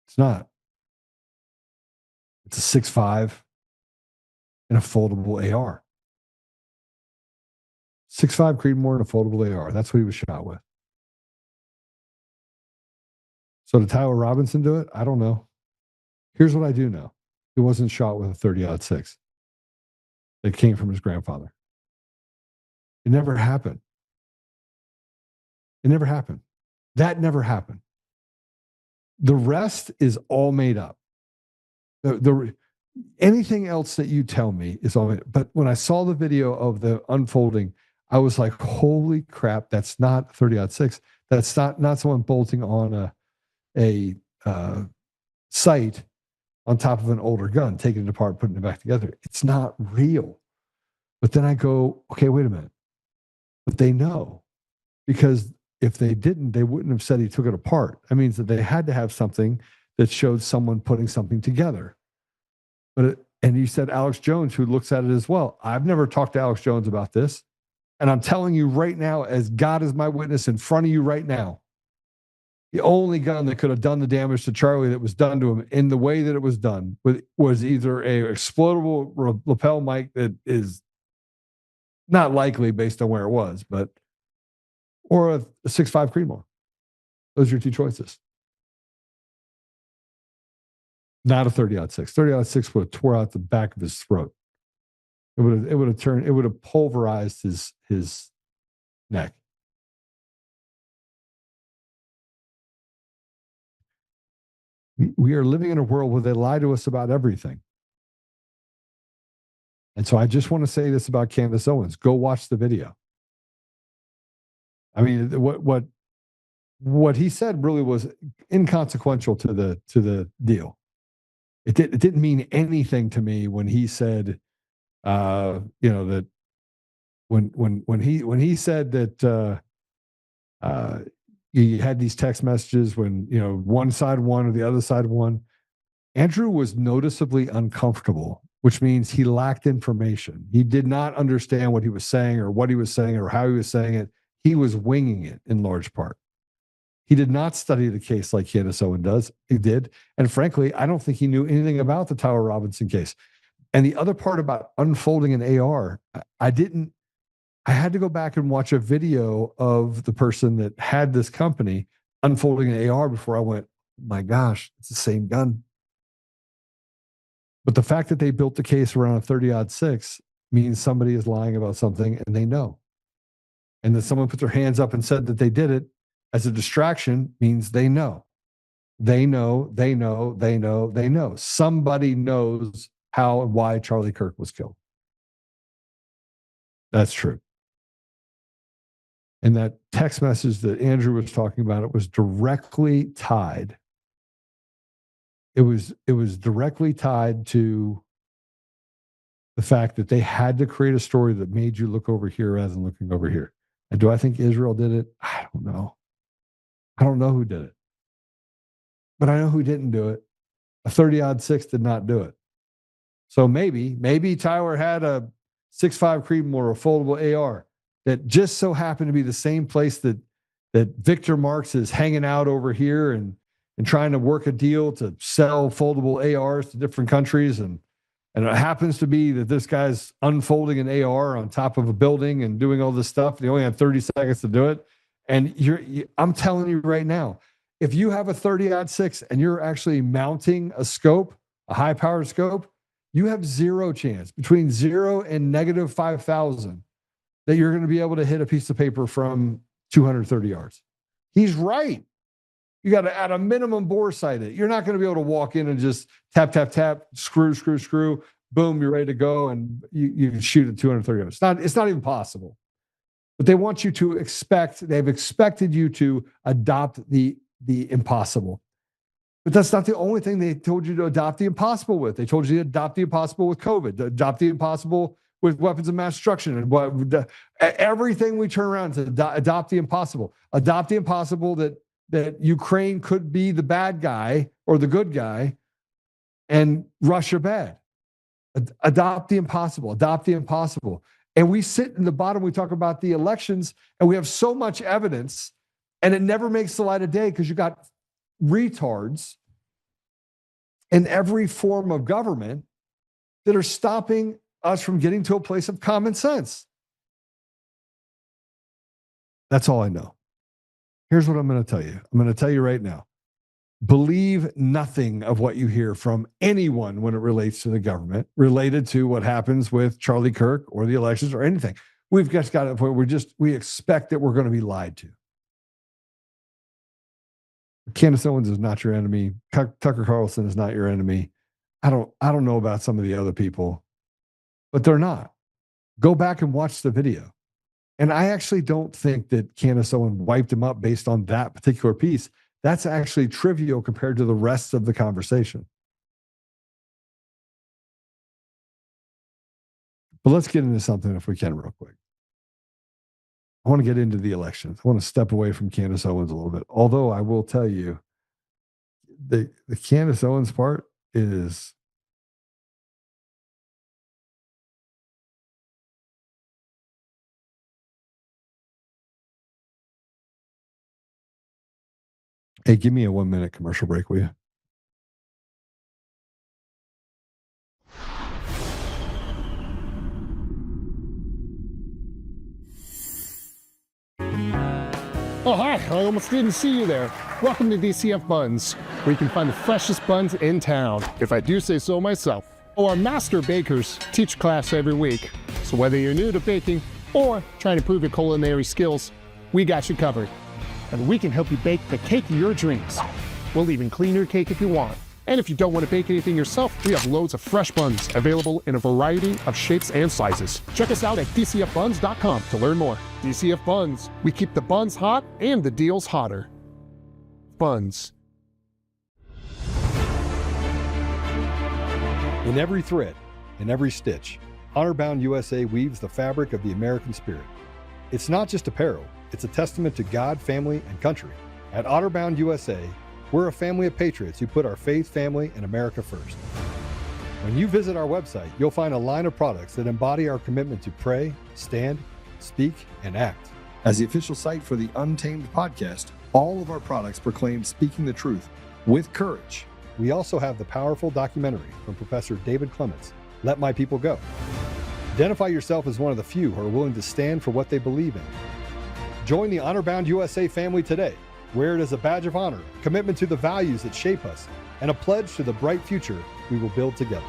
It's not. It's a 6.5 and a foldable AR. 6.5 Creedmoor and a foldable AR. That's what he was shot with. So did Tyler Robinson do it? I don't know. Here's what I do know. He wasn't shot with a 30-06. It came from his grandfather. It never happened. It never happened. That never happened. The rest is all made up. Anything else that you tell me is all made up. But when I saw the video of the unfolding, I was like, holy crap, that's not 30-06. That's not someone bolting on a sight on top of an older gun, taking it apart, putting it back together. It's not real. But then I go, okay, wait a minute. But they know, because if they didn't, they wouldn't have said he took it apart. That means that they had to have something that showed someone putting something together. And you said Alex Jones, who looks at it as well. I've never talked to Alex Jones about this. And I'm telling you right now, as God is my witness in front of you right now, the only gun that could have done the damage to Charlie that was done to him in the way that it was done was either a explodable lapel mic that is not likely based on where it was, or a 6.5 Creedmoor. Those are your two choices. Not a 30-06. 30-06 would have tore out the back of his throat. It would have pulverized his neck. We are living in a world where they lie to us about everything. And so I just want to say this about Candace Owens. Go watch the video. I mean, what he said really was inconsequential to the deal. It didn't mean anything to me when he said, that when he said that he had these text messages when, one side won or the other side won. Andrew was noticeably uncomfortable, which means he lacked information. He did not understand what he was saying or what he was saying or how he was saying it. He was winging it in large part. He did not study the case like Candace Owens does. He did. And frankly, I don't think he knew anything about the Tyler Robinson case. And the other part about unfolding an AR, I had to go back and watch a video of the person that had this company unfolding an AR before I went, my gosh, it's the same gun. But the fact that they built the case around a 30-06 means somebody is lying about something and they know. And that someone put their hands up and said that they did it as a distraction means they know. They know. Somebody knows how and why Charlie Kirk was killed. That's true. And that text message that Andrew was talking about, it was directly tied. It was directly tied to the fact that they had to create a story that made you look over here rather than looking over here. And do I think Israel did it? I don't know. I don't know who did it. But I know who didn't do it. A 30-06 did not do it. So maybe Tyler had a 6.5 Creedmoor or a foldable AR that just so happened to be the same place that Victor Marks is hanging out over here and and trying to work a deal to sell foldable ARs to different countries. And it happens to be that this guy's unfolding an AR on top of a building and doing all this stuff. They only had 30 seconds to do it. And I'm telling you right now, if you have a 30-06 and you're actually mounting a scope, a high-powered scope, you have zero chance, between 0 and negative 5,000, that you're going to be able to hit a piece of paper from 230 yards. He's right. You got to, at a minimum, bore sight it. You're not going to be able to walk in and just tap, tap, tap, screw, screw, screw, boom, you're ready to go, and you can shoot at 230 yards. It's not even possible. But they want you to they've expected you to adopt the impossible. But that's not the only thing they told you to adopt the impossible with. They told you to adopt the impossible with COVID, to adopt the impossible with weapons of mass destruction, and everything we turn around to adopt the impossible. Adopt the impossible that Ukraine could be the bad guy or the good guy and Russia bad. Adopt the impossible. Adopt the impossible. And we sit in the bottom, we talk about the elections, and we have so much evidence, and it never makes the light of day because you got retards in every form of government that are stopping us from getting to a place of common sense. That's all I know. Here's what I'm going to tell you. I'm going to tell you right now. Believe nothing of what you hear from anyone when it relates to the government, related to what happens with Charlie Kirk or the elections or anything. We've just got to the point where we expect that we're going to be lied to. Candace Owens is not your enemy. Tucker Carlson is not your enemy. I don't know about some of the other people, but they're not. Go back and watch the video. And I actually don't think that Candace Owens wiped him up based on that particular piece. That's actually trivial compared to the rest of the conversation. But let's get into something if we can real quick. I want to get into the elections. I want to step away from Candace Owens a little bit. Although I will tell you, the Candace Owens part is hey, give me a 1-minute commercial break, will you? Oh, hi. I almost didn't see you there. Welcome to DCF Buns, where you can find the freshest buns in town, if I do say so myself. Our master bakers teach class every week. So whether you're new to baking or trying to improve your culinary skills, we got you covered. And we can help you bake the cake of your dreams. We'll even clean your cake if you want. And if you don't want to bake anything yourself, we have loads of fresh buns available in a variety of shapes and sizes. Check us out at dcfbuns.com to learn more. DCF Buns, we keep the buns hot and the deals hotter. Buns. In every thread, in every stitch, Honor-Bound USA weaves the fabric of the American spirit. It's not just apparel, it's a testament to God, family, and country. At Honor-Bound USA, we're a family of patriots who put our faith, family, and America first. When you visit our website, you'll find a line of products that embody our commitment to pray, stand, speak, and act. As the official site for the Untamed podcast, all of our products proclaim speaking the truth with courage. We also have the powerful documentary from Professor David Clements, Let My People Go. Identify yourself as one of the few who are willing to stand for what they believe in. Join the Honor-Bound USA family today. Wear it as a badge of honor, commitment to the values that shape us, and a pledge to the bright future we will build together.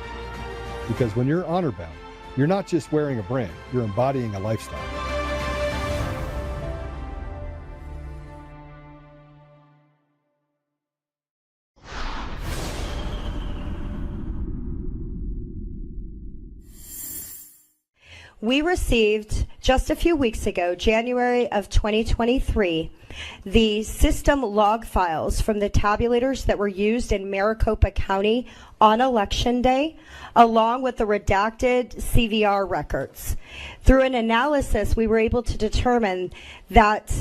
Because when you're honor-bound, you're not just wearing a brand, you're embodying a lifestyle. We received just a few weeks ago, January of 2023, the system log files from the tabulators that were used in Maricopa County on Election Day, along with the redacted CVR records. Through an analysis, we were able to determine that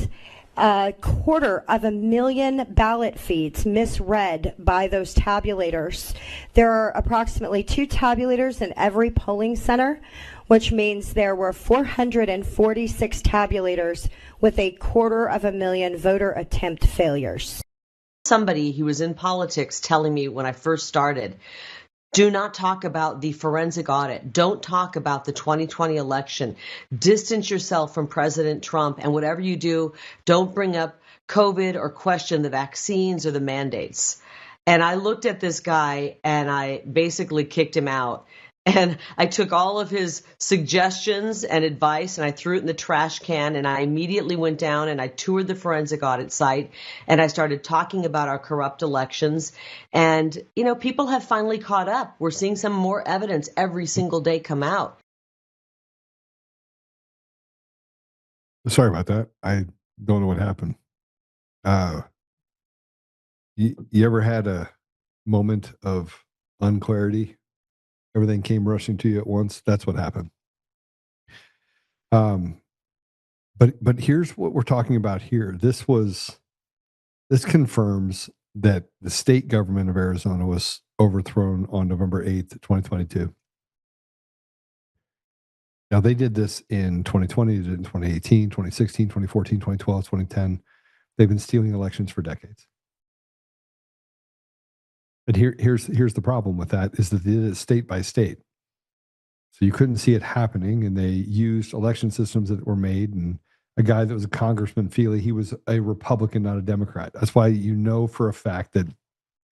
250,000 ballot feeds misread by those tabulators. There are approximately 2 tabulators in every polling center, which means there were 446 tabulators with 250,000 voter attempt failures. somebody who was in politics telling me when I first started, do not talk about the forensic audit. Don't talk about the 2020 election. Distance yourself from President Trump, and whatever you do, don't bring up COVID or question the vaccines or the mandates. And I looked at this guy and I basically kicked him out. And I took all of his suggestions and advice and I threw it in the trash can, and I immediately went down and I toured the forensic audit site and I started talking about our corrupt elections. And, you know, people have finally caught up. We're seeing some more evidence every single day come out. Sorry about that. I don't know what happened. You ever had a moment of unclarity? Everything came rushing to you at once. That's what happened. But here's what we're talking about here. This confirms that the state government of Arizona was overthrown on November 8th, 2022. Now, they did this in 2020, they did it in 2018, 2016, 2014, 2012, 2010. They've been stealing elections for decades. But here's the problem with that is that they did it state by state. So you couldn't see it happening, and they used election systems that were made. And a guy that was a Congressman Feely, he was a Republican, not a Democrat. That's why you know for a fact that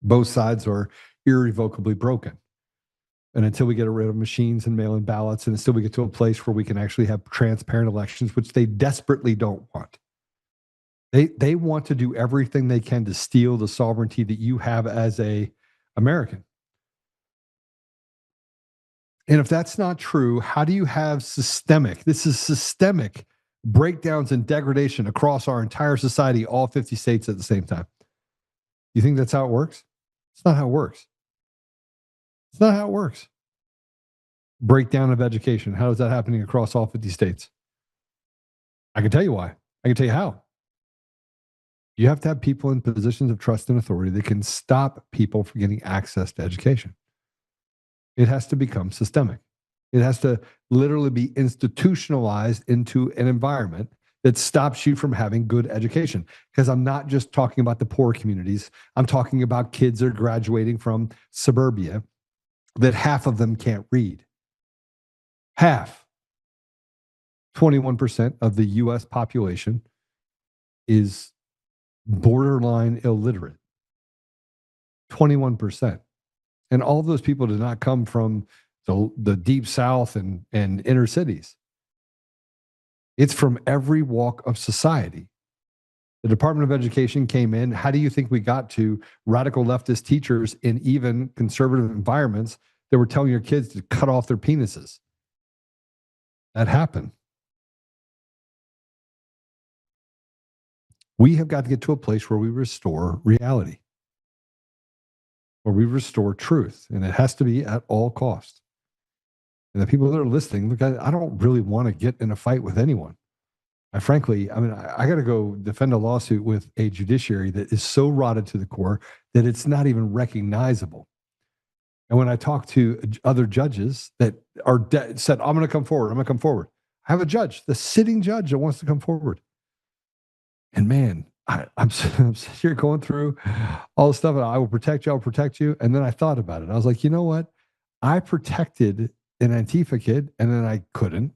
both sides are irrevocably broken. And until we get rid of machines and mail-in ballots, and until we get to a place where we can actually have transparent elections, which they desperately don't want. They want to do everything they can to steal the sovereignty that you have as a American. And if that's not true, how do you have systemic breakdowns and degradation across our entire society, all 50 states at the same time? You think that's how it works? It's not how it works. It's not how it works. Breakdown of education. How is that happening across all 50 states? I can tell you why. I can tell you how. You have to have people in positions of trust and authority that can stop people from getting access to education. It has to become systemic. It has to literally be institutionalized into an environment that stops you from having good education. Because I'm not just talking about the poor communities. I'm talking about kids that are graduating from suburbia that half of them can't read. Half. 21% of the U.S. population is borderline illiterate. 21%. And all of those people did not come from the deep south and inner cities. It's from every walk of society. The Department of Education came in. How do you think we got to radical leftist teachers in even conservative environments that were telling your kids to cut off their penises? That happened. We have got to get to a place where we restore reality, where we restore truth, and it has to be at all costs. And the people that are listening, look, I don't really want to get in a fight with anyone. I got to go defend a lawsuit with a judiciary that is so rotted to the core that it's not even recognizable. And when I talk to other judges that are said, I'm going to come forward. I have a judge, the sitting judge that wants to come forward. And man, I'm sitting here going through all the stuff. I will protect you. And then I thought about it. I was like, you know what? I protected an Antifa kid, and then I couldn't.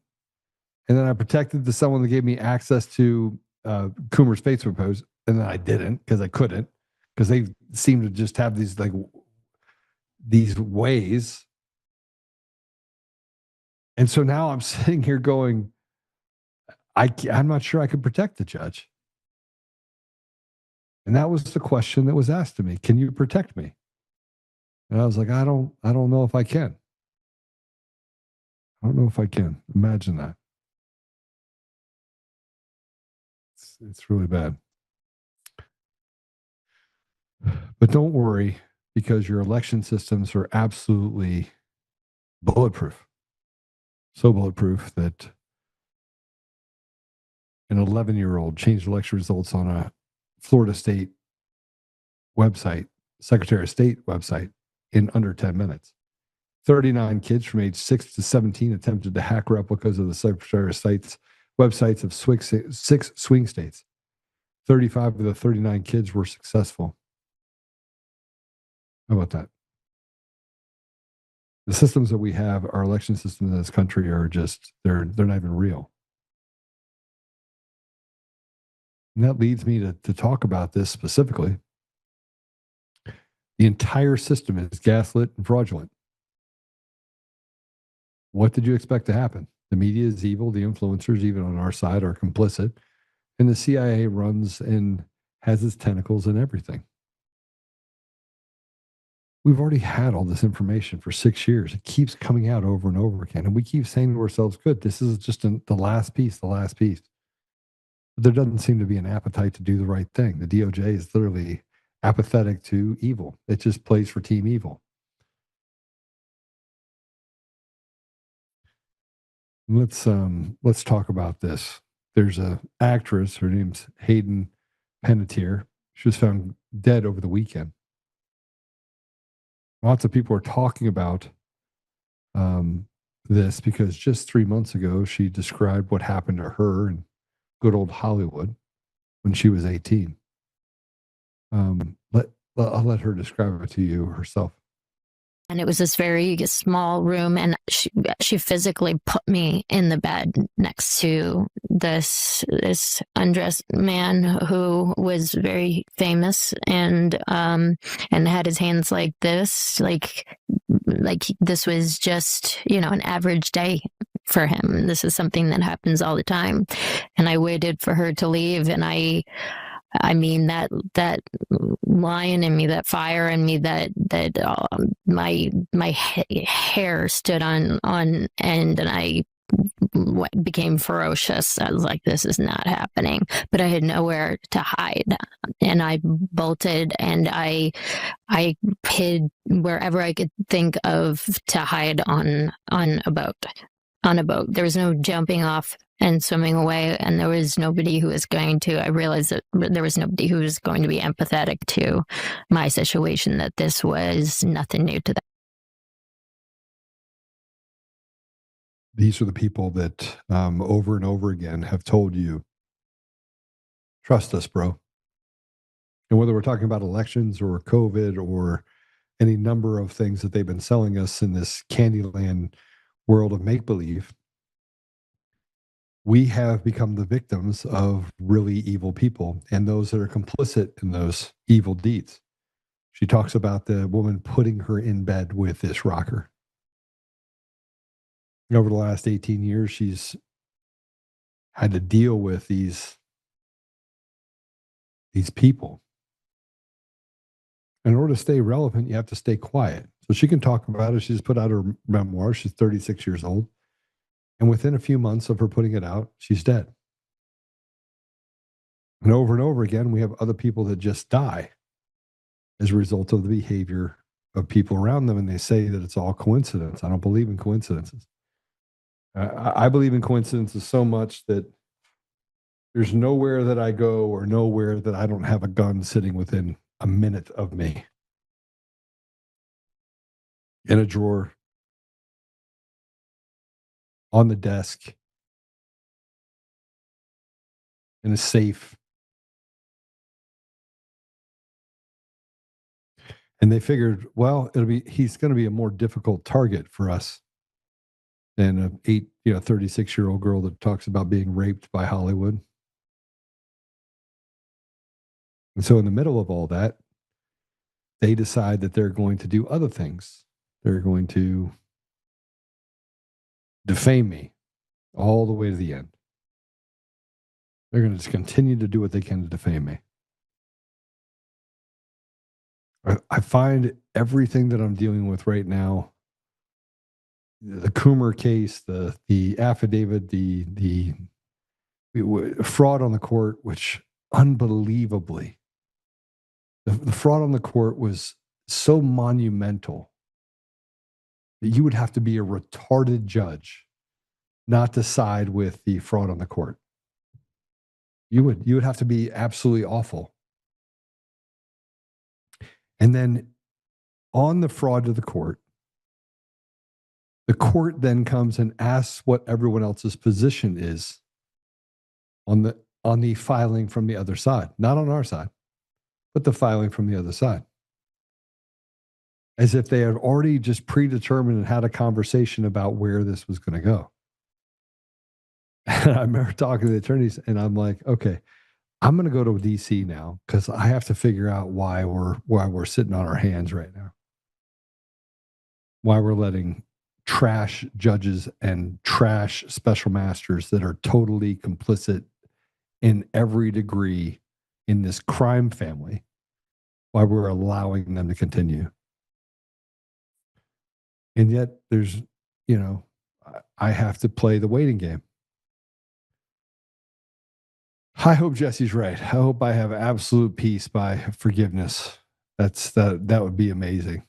And then I protected someone that gave me access to Coomer's Facebook post, and then I didn't because I couldn't, because they seem to just have these ways. And so now I'm sitting here going, I'm not sure I could protect the judge. And that was the question that was asked to me. Can you protect me? And I was like, I don't know if I can. I don't know if I can. Imagine that. It's really bad. But don't worry, because your election systems are absolutely bulletproof. So bulletproof that an 11-year-old changed election results on a Florida State website, Secretary of State website, in under 10 minutes. 39 kids from age 6 to 17 attempted to hack replicas of the Secretary of State's websites of 6 swing states. 35 of the 39 kids were successful. How about that? The systems that we have, our election systems in this country are just, they're not even real. And that leads me to talk about this specifically. The entire system is gaslit and fraudulent. What did you expect to happen? The media is evil. The influencers, even on our side, are complicit. And the CIA runs and has its tentacles in everything. We've already had all this information for 6 years. It keeps coming out over and over again. And we keep saying to ourselves, good, this is just the last piece, the last piece. But there doesn't seem to be an appetite to do the right thing. The DOJ is literally apathetic to evil. It just plays for team evil. Let's talk about this. There's a actress, her name's Hayden Panettiere. She was found dead over the weekend. Lots of people are talking about this because just 3 months ago, she described what happened to her in good old Hollywood when she was 18. I'll let her describe it to you herself. And it was this very small room, and she physically put me in the bed next to this undressed man who was very famous and had his hands like this, like this was just, an average day for him. This is something that happens all the time. And I waited for her to leave, and I mean, that lion in me, that fire in me, that my hair stood on end, and I became ferocious. I was like, this is not happening. But I had nowhere to hide, and I bolted, and I hid wherever I could think of to hide on a boat. There was no jumping off and swimming away, and there was nobody who was going to, I realized that there was nobody who was going to be empathetic to my situation, that this was nothing new to them. These are the people that over and over again have told you, trust us, bro. And whether we're talking about elections or COVID or any number of things that they've been selling us in this Candyland world of make-believe, we have become the victims of really evil people and those that are complicit in those evil deeds. She talks about the woman putting her in bed with this rocker. Over the last 18 years, she's had to deal with these people. In order to stay relevant, you have to stay quiet. So she can talk about it. She's put out her memoir. She's 36 years old. And within a few months of her putting it out, she's dead. And over again, we have other people that just die as a result of the behavior of people around them. And they say that it's all coincidence. I don't believe in coincidences. I believe in coincidences so much that there's nowhere that I go or nowhere that I don't have a gun sitting within a minute of me. In a drawer, on the desk, in a safe. And they figured, well, he's going to be a more difficult target for us than a 36-year-old girl that talks about being raped by Hollywood. And so in the middle of all that, they decide that they're going to do other things. They're going to defame me all the way to the end. They're going to just continue to do what they can to defame me. I find everything that I'm dealing with right now, the Coomer case, the affidavit, the fraud on the court, which unbelievably, the fraud on the court was so monumental that you would have to be a retarded judge not to side with the fraud on the court. You would have to be absolutely awful. And then on the fraud to the court then comes and asks what everyone else's position is on the filing from the other side, not on our side, but the filing from the other side. as if they had already just predetermined and had a conversation about where this was going to go. And I remember talking to the attorneys, and I'm like, okay, I'm going to go to DC now because I have to figure out why we're sitting on our hands right now. Why we're letting trash judges and trash special masters that are totally complicit in every degree in this crime family, why we're allowing them to continue. And yet there's, I have to play the waiting game. I hope Jesse's right. I hope I have absolute peace by forgiveness. That would be amazing.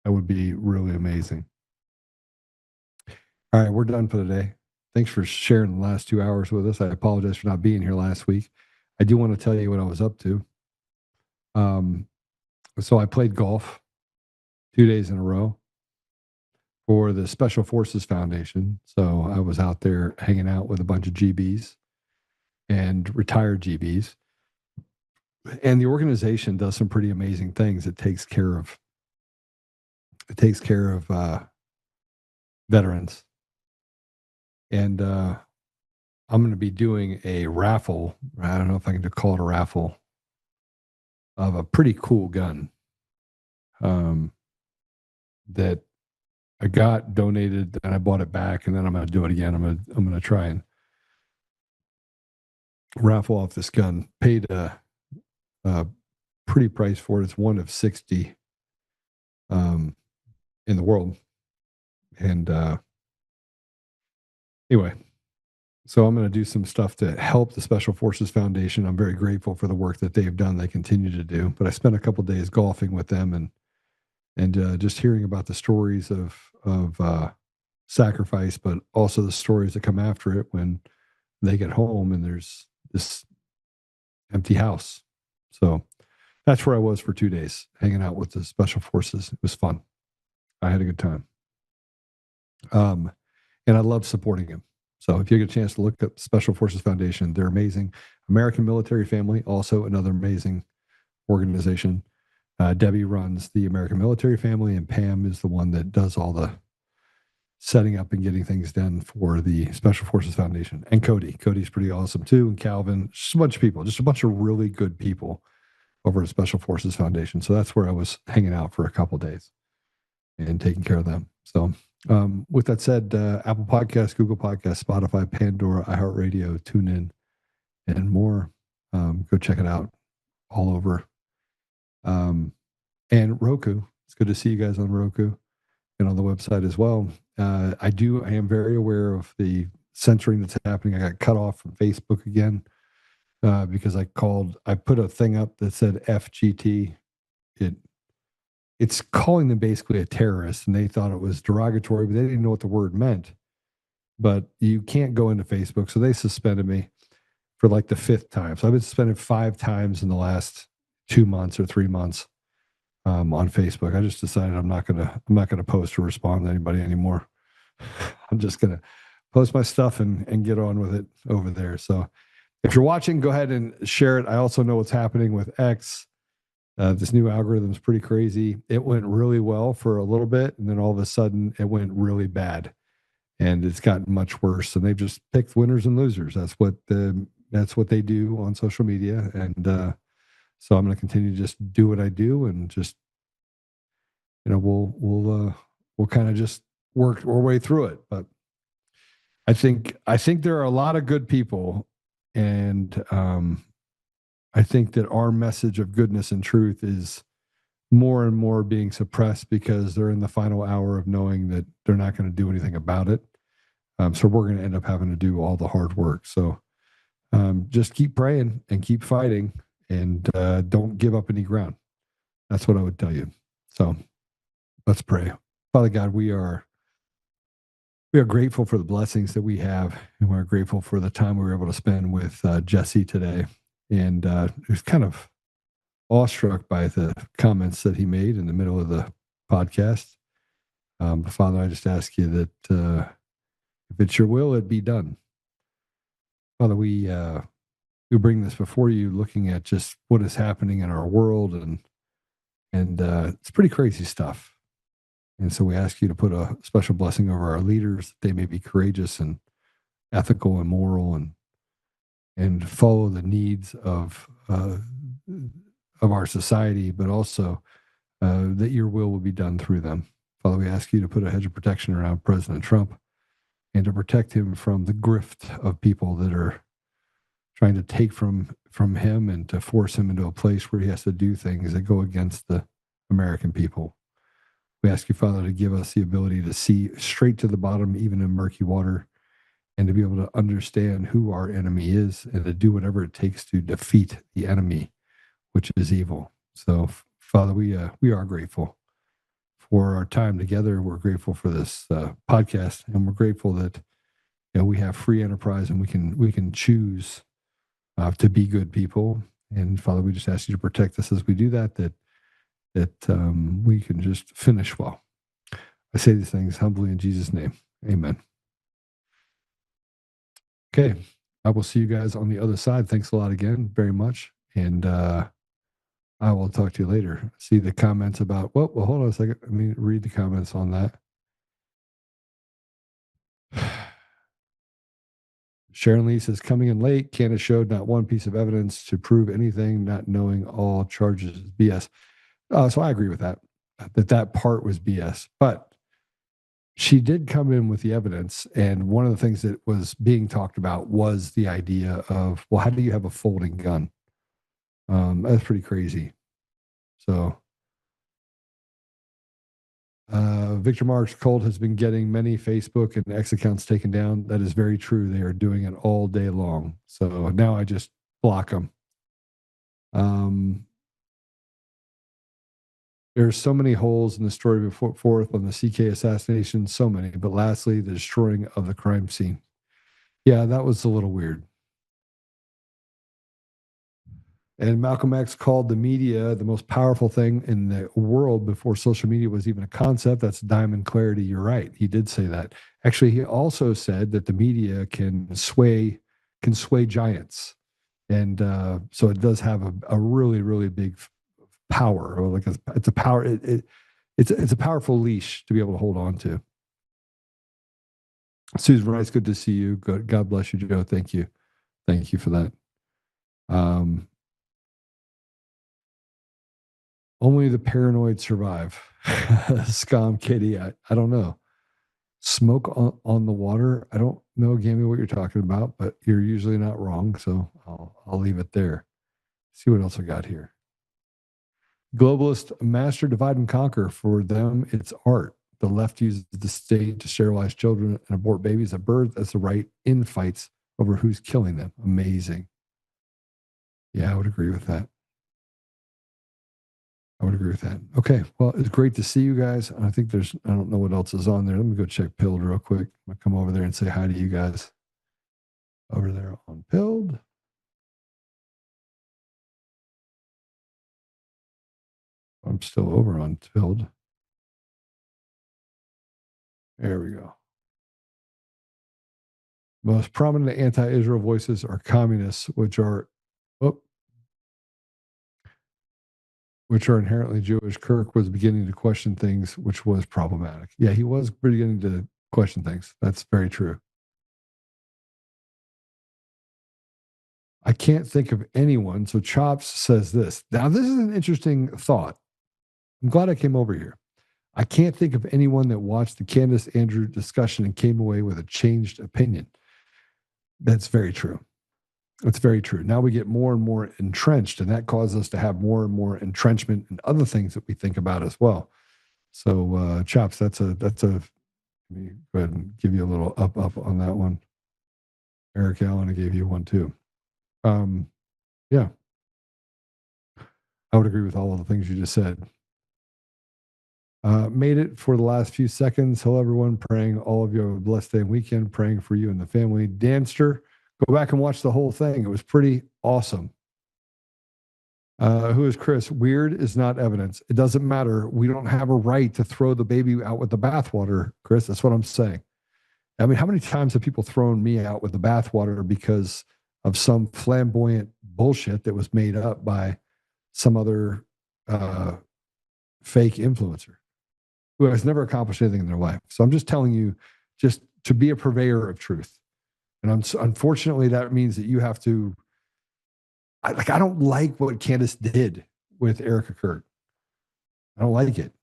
That would be really amazing. All right, we're done for the day. Thanks for sharing the last 2 hours with us. I apologize for not being here last week. I do want to tell you what I was up to. So I played golf 2 days in a row for the Special Forces Foundation. So I was out there hanging out with a bunch of GBs and retired GBs. And the organization does some pretty amazing things. It takes care of veterans. And I'm going to be doing a raffle. I don't know if I can call it a raffle of a pretty cool gun that I got donated and I bought it back, and then I'm going to do it again. I'm going to try and raffle off this gun. Paid a pretty price for it. It's one of 60 in the world. And anyway, so I'm going to do some stuff to help the Special Forces Foundation. I'm very grateful for the work that they've done. They continue to do. But I spent a couple of days golfing with them and just hearing about the stories of sacrifice, but also the stories that come after it when they get home and there's this empty house. So that's where I was for 2 days, hanging out with the Special Forces. It was fun. I had a good time. And I love supporting him. So if you get a chance to look up Special Forces Foundation, they're amazing. American Military Family, also another amazing organization. Debbie runs the American Military Family, and Pam is the one that does all the setting up and getting things done for the Special Forces Foundation. And Cody's pretty awesome too. And Calvin, just a bunch of people, just a bunch of really good people over at Special Forces Foundation. So that's where I was hanging out for a couple of days and taking care of them. So with that said, Apple Podcasts, Google Podcasts, Spotify, Pandora, iHeartRadio, TuneIn, and more. Go check it out all over. And Roku. It's good to see you guys on Roku and on the website as well. I am very aware of the censoring that's happening. I got cut off from Facebook again because I put a thing up that said FGT. It's calling them basically a terrorist, and they thought it was derogatory, but they didn't know what the word meant. But you can't go into Facebook, so they suspended me for like the 5th time. So I've been suspended 5 times in the last 2 months or 3 months on Facebook. I just decided I'm not gonna post or respond to anybody anymore. I'm just gonna post my stuff and get on with it over there. So if you're watching, go ahead and share it. I also know what's happening with X. This new algorithm is pretty crazy. It went really well for a little bit, and then all of a sudden it went really bad, and it's gotten much worse. And they've just picked winners and losers. That's what they do on social media. And so I'm going to continue to just do what I do, and just we'll kind of just work our way through it. But I think there are a lot of good people, and I think that our message of goodness and truth is more and more being suppressed because they're in the final hour of knowing that they're not going to do anything about it. So we're going to end up having to do all the hard work. So just keep praying and keep fighting, and don't give up any ground. That's what I would tell you. So let's pray. Father God, we are grateful for the blessings that we have, and we're grateful for the time we were able to spend with Jesse today. And was kind of awestruck by the comments that he made in the middle of the podcast. But Father, I just ask you that if it's your will, it be done. Father, we bring this before you, looking at just what is happening in our world, and And it's pretty crazy stuff. And so we ask you to put a special blessing over our leaders, that they may be courageous and ethical and moral, and follow the needs of our society, but also that your will be done through them. Father, we ask you to put a hedge of protection around President Trump and to protect him from the grift of people that are trying to take from him and to force him into a place where he has to do things that go against the American people. We ask you, Father, to give us the ability to see straight to the bottom, even in murky water, and to be able to understand who our enemy is and to do whatever it takes to defeat the enemy, which is evil. So, Father, we are grateful for our time together. We're grateful for this podcast, and we're grateful that we have free enterprise and we can choose to be good people. And Father, we just ask you to protect us as we do that we can just finish well. I say these things humbly in Jesus' name. Amen. Okay. I will see you guys on the other side. Thanks a lot again, very much. And I will talk to you later. See the comments about, well, hold on a second. Let me read the comments on that. Sharon Lee says, coming in late, Candace showed not one piece of evidence to prove anything, not knowing all charges is BS. So I agree with that part was BS. But she did come in with the evidence. And one of the things that was being talked about was the idea of, well, how do you have a folding gun? That's pretty crazy. So Victor Marks, Colt has been getting many Facebook and X accounts taken down. That is very true. They are doing it all day long. So now I just block them. There's so many holes in the story before forth on the CK assassination, so many. But lastly, the destroying of the crime scene. Yeah, that was a little weird. And Malcolm X called the media the most powerful thing in the world before social media was even a concept. That's diamond clarity. You're right. He did say that. Actually, he also said that the media can sway giants. And so it does have a really, really big power, or like it's a power. It's a powerful leash to be able to hold on to. Susan Rice, good to see you. Good. God bless you, Joe. Thank you for that. Only the paranoid survive. Scum Kitty, I don't know. Smoke on the water. I don't know, Gammy, what you're talking about, but you're usually not wrong, so I'll leave it there. See what else I got here. Globalist master divide and conquer. For them, it's art. The left uses the state to sterilize children and abort babies at birth as the right in fights over who's killing them. Amazing. Yeah, I would agree with that. Okay, well, it's great to see you guys. I think I don't know what else is on there. Let me go check Pilled real quick. I'm going to come over there and say hi to you guys over there on Pilled. I'm still over on Pilled. There we go. Most prominent anti-Israel voices are communists, which are inherently Jewish. Kirk was beginning to question things, which was problematic. Yeah, he was beginning to question things. That's very true. I can't think of anyone. So Chops says this. Now, this is an interesting thought. I'm glad I came over here. I can't think of anyone that watched the Candace Andrew discussion and came away with a changed opinion. That's very true. It's very true. Now we get more and more entrenched, and that causes us to have more and more entrenchment in other things that we think about as well. So, Chops, that's a. Let me go ahead and give you a little up on that one. Eric Allen, I gave you one too. Yeah, I would agree with all of the things you just said. Made it for the last few seconds. Hello, everyone. Praying all of you have a blessed day and weekend. Praying for you and the family. Danster, go back and watch the whole thing. It was pretty awesome. Who is Chris? Weird is not evidence. It doesn't matter. We don't have a right to throw the baby out with the bathwater, Chris. That's what I'm saying. I mean, how many times have people thrown me out with the bathwater because of some flamboyant bullshit that was made up by some other fake influencer who has never accomplished anything in their life. So I'm just telling you, just to be a purveyor of truth. And unfortunately, that means that you have to, I don't like what Candace did with Erica Kurt. I don't like it.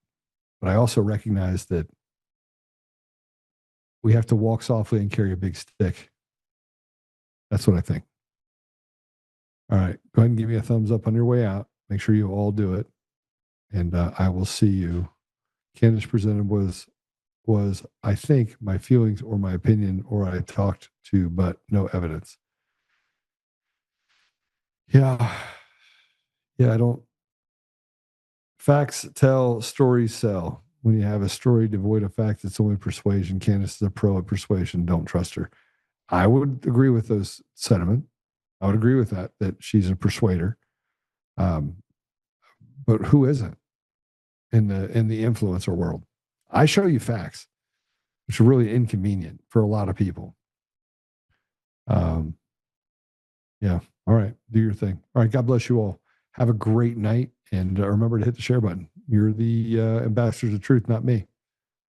But I also recognize that we have to walk softly and carry a big stick. That's what I think. All right. Go ahead and give me a thumbs up on your way out. Make sure you all do it. And I will see you. Candace presented was, I think, my feelings or my opinion, or I talked to, but no evidence. Yeah, I don't. Facts tell, stories sell. When you have a story devoid of facts, it's only persuasion. Candace is a pro at persuasion. Don't trust her. I would agree with those sentiment. I would agree with that she's a persuader. But who isn't in the influencer world? I show you facts, which are really inconvenient for a lot of people. Yeah. All right. Do your thing. All right. God bless you all. Have a great night. And remember to hit the share button. You're the ambassadors of truth, not me.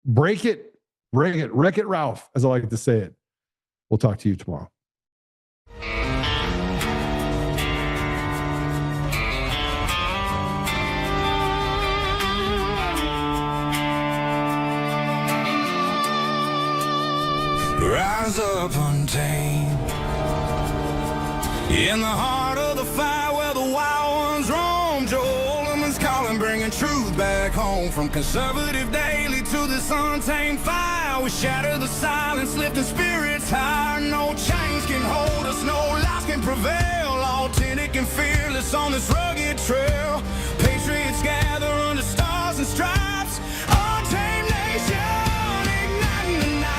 Break it. Bring it. Wreck it, Ralph, as I like to say it. We'll talk to you tomorrow. Rise up untamed in the heart of the fire where the wild ones roam. Joe Oltmann's calling, bringing truth back home. From conservative daily to this untamed fire, we shatter the silence, lifting spirits higher. No chains can hold us, no lies can prevail. Authentic and fearless on this rugged trail. Patriots gather under stars and stripes. Untamed nation, igniting the night.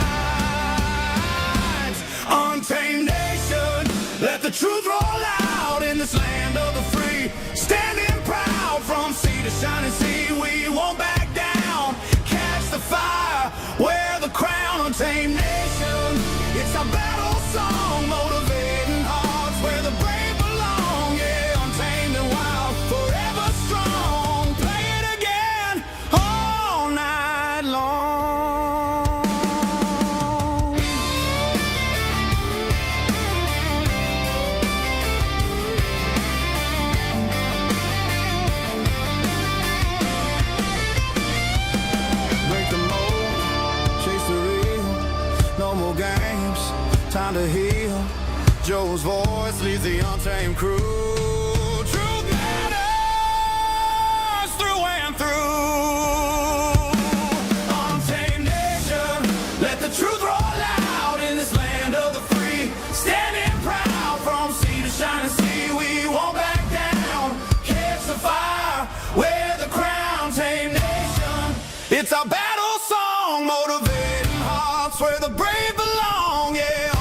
Untamed nation, let the truth roll out in this land of the free. Standing proud from sea to shining sea, we won't back down. Catch the fire, wear the crown. Untamed nation, it's our battle song, motivating hearts where the brave belong. Yeah, untamed and wild, forever strong. Play it again all night long. Break the mold, chase the real. No more games, time to heal. Joe's voice leads the untamed crew. Truth matters through and through. Untamed nation, let the truth roll out in this land of the free. Standing proud from sea to shining sea, we won't back down. Catch the fire, wear the crown. Tame nation, it's our battle song, motivating hearts where the brave belong. Yeah.